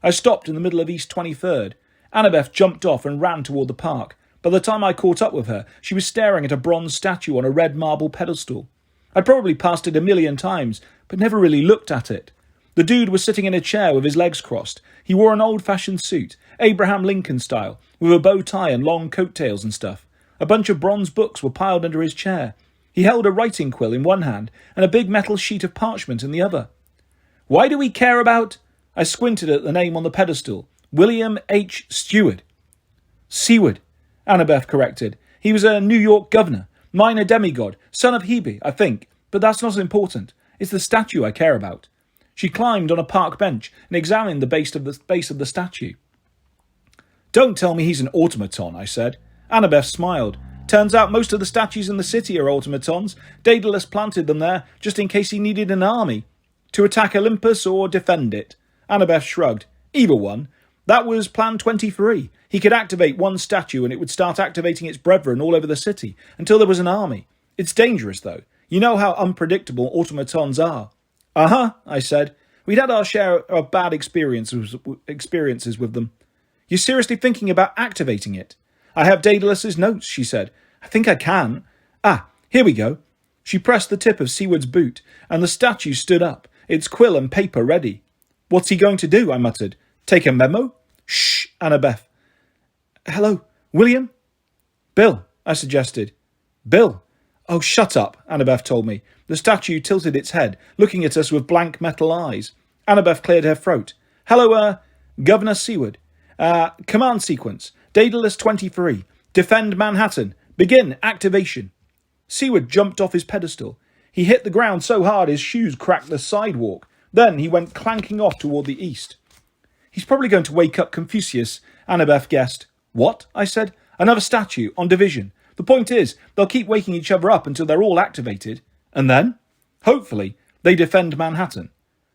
I stopped in the middle of East 23rd. Annabeth jumped off and ran toward the park. By the time I caught up with her, she was staring at a bronze statue on a red marble pedestal. I'd probably passed it a million times, but never really looked at it. The dude was sitting in a chair with his legs crossed. He wore an old-fashioned suit, Abraham Lincoln style, with a bow tie and long coattails and stuff. A bunch of bronze books were piled under his chair. He held a writing quill in one hand and a big metal sheet of parchment in the other. "Why do we care about—" I squinted at the name on the pedestal. "William H. Seward." "Seward," Annabeth corrected. "He was a New York governor, minor demigod, son of Hebe, I think, but that's not important. It's the statue I care about." She climbed on a park bench and examined the base of the statue. "Don't tell me he's an automaton," I said. Annabeth smiled. "Turns out most of the statues in the city are automatons. Daedalus planted them there just in case he needed an army. To attack Olympus or defend it." Annabeth shrugged. "Either one. That was Plan 23. He could activate one statue and it would start activating its brethren all over the city until there was an army. It's dangerous, though. You know how unpredictable automatons are." "Uh-huh," I said. We'd had our share of bad experiences with them. "You're seriously thinking about activating it?" "I have Daedalus's notes," she said. "I think I can. Ah, here we go." She pressed the tip of Seward's boot, and the statue stood up, its quill and paper ready. "What's he going to do?" I muttered. "Take a memo?" "Shh, Annabeth." "Hello, William?" "Bill," I suggested. "Bill." "Oh, shut up," Annabeth told me. The statue tilted its head, looking at us with blank metal eyes. Annabeth cleared her throat. "Hello, Governor Seward. Command sequence. Daedalus 23. Defend Manhattan. Begin activation." Seward jumped off his pedestal. He hit the ground so hard his shoes cracked the sidewalk. Then he went clanking off toward the east. "He's probably going to wake up Confucius," Annabeth guessed. "What?" I said. "Another statue on division. The point is, they'll keep waking each other up until they're all activated. And then, hopefully, they defend Manhattan.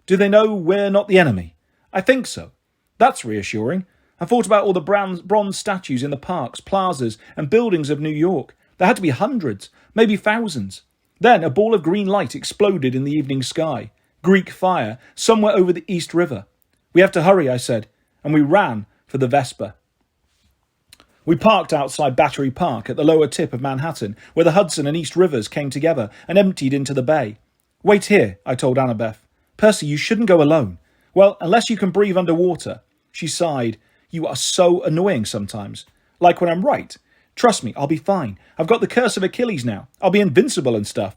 Do they know we're not the enemy?" "I think so." "That's reassuring. I thought about all the bronze statues in the parks, plazas, and buildings of New York. There had to be hundreds, maybe thousands. Then a ball of green light exploded in the evening sky. Greek fire, somewhere over the East River. "We have to hurry," I said, and we ran for the Vespa. We parked outside Battery Park at the lower tip of Manhattan, where the Hudson and East Rivers came together and emptied into the bay. "Wait here," I told Annabeth. "Percy, you shouldn't go alone." "Well, unless you can breathe underwater." She sighed. "You are so annoying sometimes. Like when I'm right. Trust me, I'll be fine. I've got the curse of Achilles now. I'll be invincible and stuff."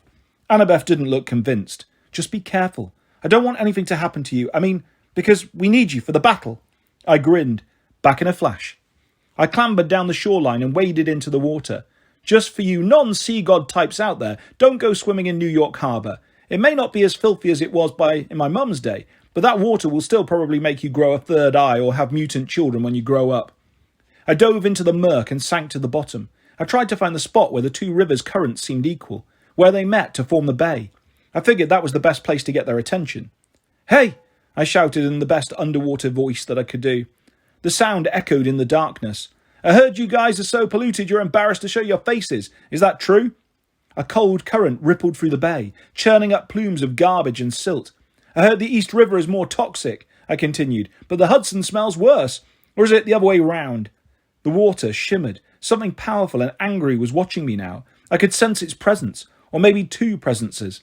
Annabeth didn't look convinced. "Just be careful. I don't want anything to happen to you. I mean, because we need you for the battle." I grinned. Back in a flash. I clambered down the shoreline and waded into the water. Just for you non-sea god types out there, don't go swimming in New York Harbour. It may not be as filthy as it was in my mum's day, but that water will still probably make you grow a third eye or have mutant children when you grow up. I dove into the murk and sank to the bottom. I tried to find the spot where the two rivers' currents seemed equal, where they met to form the bay. I figured that was the best place to get their attention. "Hey!" I shouted in the best underwater voice that I could do. The sound echoed in the darkness. I heard you guys are so polluted you're embarrassed to show your faces. Is that true? A cold current rippled through the bay, churning up plumes of garbage and silt. I heard the East River is more toxic, I continued, but the Hudson smells worse. Or is it the other way round? The water shimmered. Something powerful and angry was watching me now. I could sense its presence, or maybe two presences.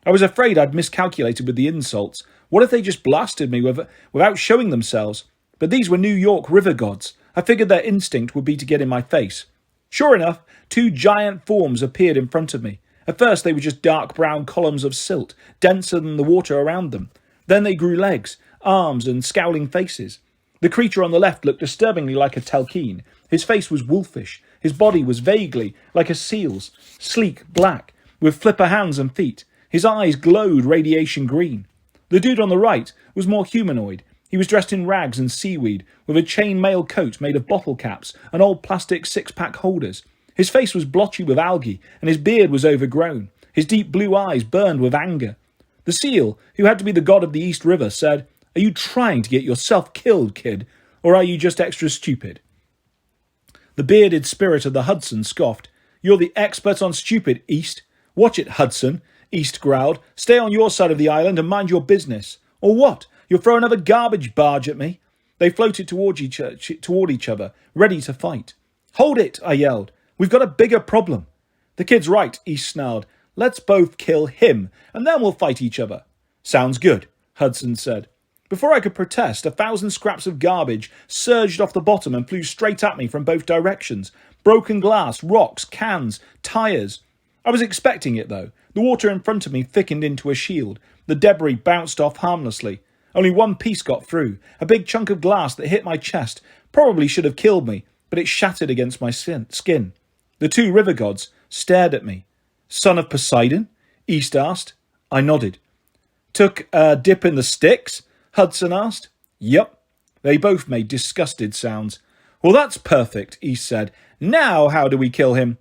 I was afraid I'd miscalculated with the insults. What if they just blasted me without showing themselves? But these were New York river gods. I figured their instinct would be to get in my face. Sure enough, two giant forms appeared in front of me. At first they were just dark brown columns of silt, denser than the water around them. Then they grew legs, arms and scowling faces. The creature on the left looked disturbingly like a telkeen. His face was wolfish. His body was vaguely like a seal's, sleek black, with flipper hands and feet. His eyes glowed radiation green. The dude on the right was more humanoid. He was dressed in rags and seaweed, with a chain-mail coat made of bottle caps and old plastic six-pack holders. His face was blotchy with algae, and his beard was overgrown. His deep blue eyes burned with anger. The seal, who had to be the god of the East River, said, "Are you trying to get yourself killed, kid, or are you just extra stupid?" The bearded spirit of the Hudson scoffed. "You're the expert on stupid, East. Watch it, Hudson," East growled. "Stay on your side of the island and mind your business. Or what? You'll throw another garbage barge at me?" They floated toward each other, ready to fight. "Hold it," I yelled. "We've got a bigger problem." "The kid's right," East snarled. "Let's both kill him, and then we'll fight each other." "Sounds good," Hudson said. Before I could protest, 1,000 scraps of garbage surged off the bottom and flew straight at me from both directions. Broken glass, rocks, cans, tyres. I was expecting it, though. The water in front of me thickened into a shield. The debris bounced off harmlessly. Only one piece got through, a big chunk of glass that hit my chest. Probably should have killed me, but it shattered against my skin. The two river gods stared at me. "Son of Poseidon?" East asked. I nodded. "Took a dip in the Styx?" Hudson asked. "Yup." They both made disgusted sounds. "Well, that's perfect," East said. "Now how do we kill him?"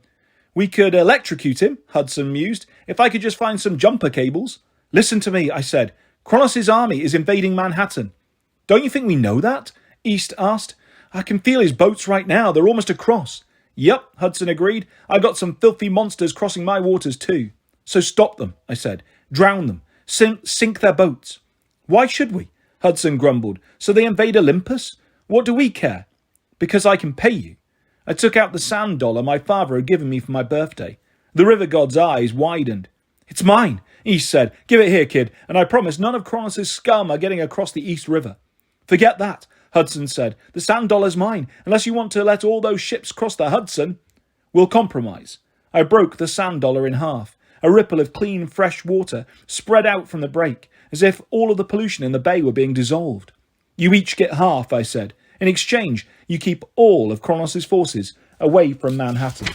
"We could electrocute him," Hudson mused, "if I could just find some jumper cables." "Listen to me," I said. "Kronos' army is invading Manhattan." "Don't you think we know that?" East asked. "I can feel his boats right now. They're almost across." "Yup," Hudson agreed. "I got some filthy monsters crossing my waters too." "So stop them," I said. "Drown them. Sink their boats." "Why should we?" Hudson grumbled. "So they invade Olympus? What do we care?" "Because I can pay you." I took out the sand dollar my father had given me for my birthday. The river god's eyes widened. "It's mine," East said. "Give it here, kid, and I promise none of Kronos' scum are getting across the East River." "Forget that," Hudson said. "The sand dollar's mine, unless you want to let all those ships cross the Hudson." "We'll compromise." I broke the sand dollar in half. A ripple of clean, fresh water spread out from the break, as if all of the pollution in the bay were being dissolved. "You each get half," I said. "In exchange, you keep all of Kronos' forces away from Manhattan."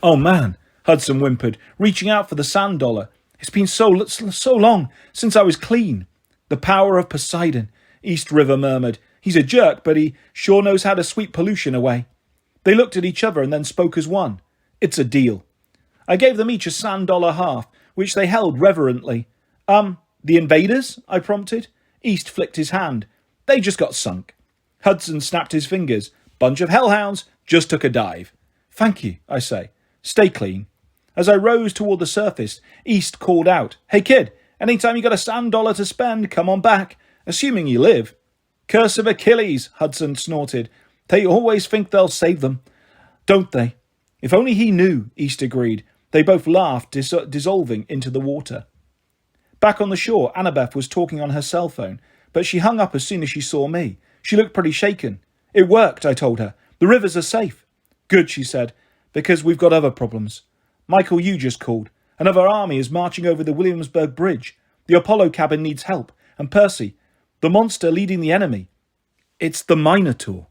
"Oh man," Hudson whimpered, reaching out for the sand dollar. "It's been so long since I was clean." "The power of Poseidon," East River murmured. "He's a jerk, but he sure knows how to sweep pollution away." They looked at each other and then spoke as one. "It's a deal." I gave them each a sand dollar half, which they held reverently. The invaders?" I prompted. East flicked his hand. "They just got sunk." Hudson snapped his fingers. "Bunch of hellhounds, just took a dive." "Thank you," I say. "Stay clean." As I rose toward the surface, East called out, "Hey kid, anytime you got a sand dollar to spend, come on back, assuming you live." "Curse of Achilles," Hudson snorted. "They always think they'll save them, don't they?" "If only he knew," East agreed. They both laughed, dissolving into the water. Back on the shore, Annabeth was talking on her cell phone, but she hung up as soon as she saw me. She looked pretty shaken. "It worked," I told her. "The rivers are safe." "Good," she said, "because we've got other problems." Michael Yu just called. "Another army is marching over the Williamsburg Bridge. The Apollo cabin needs help. And Percy, the monster leading the enemy. It's the Minotaur."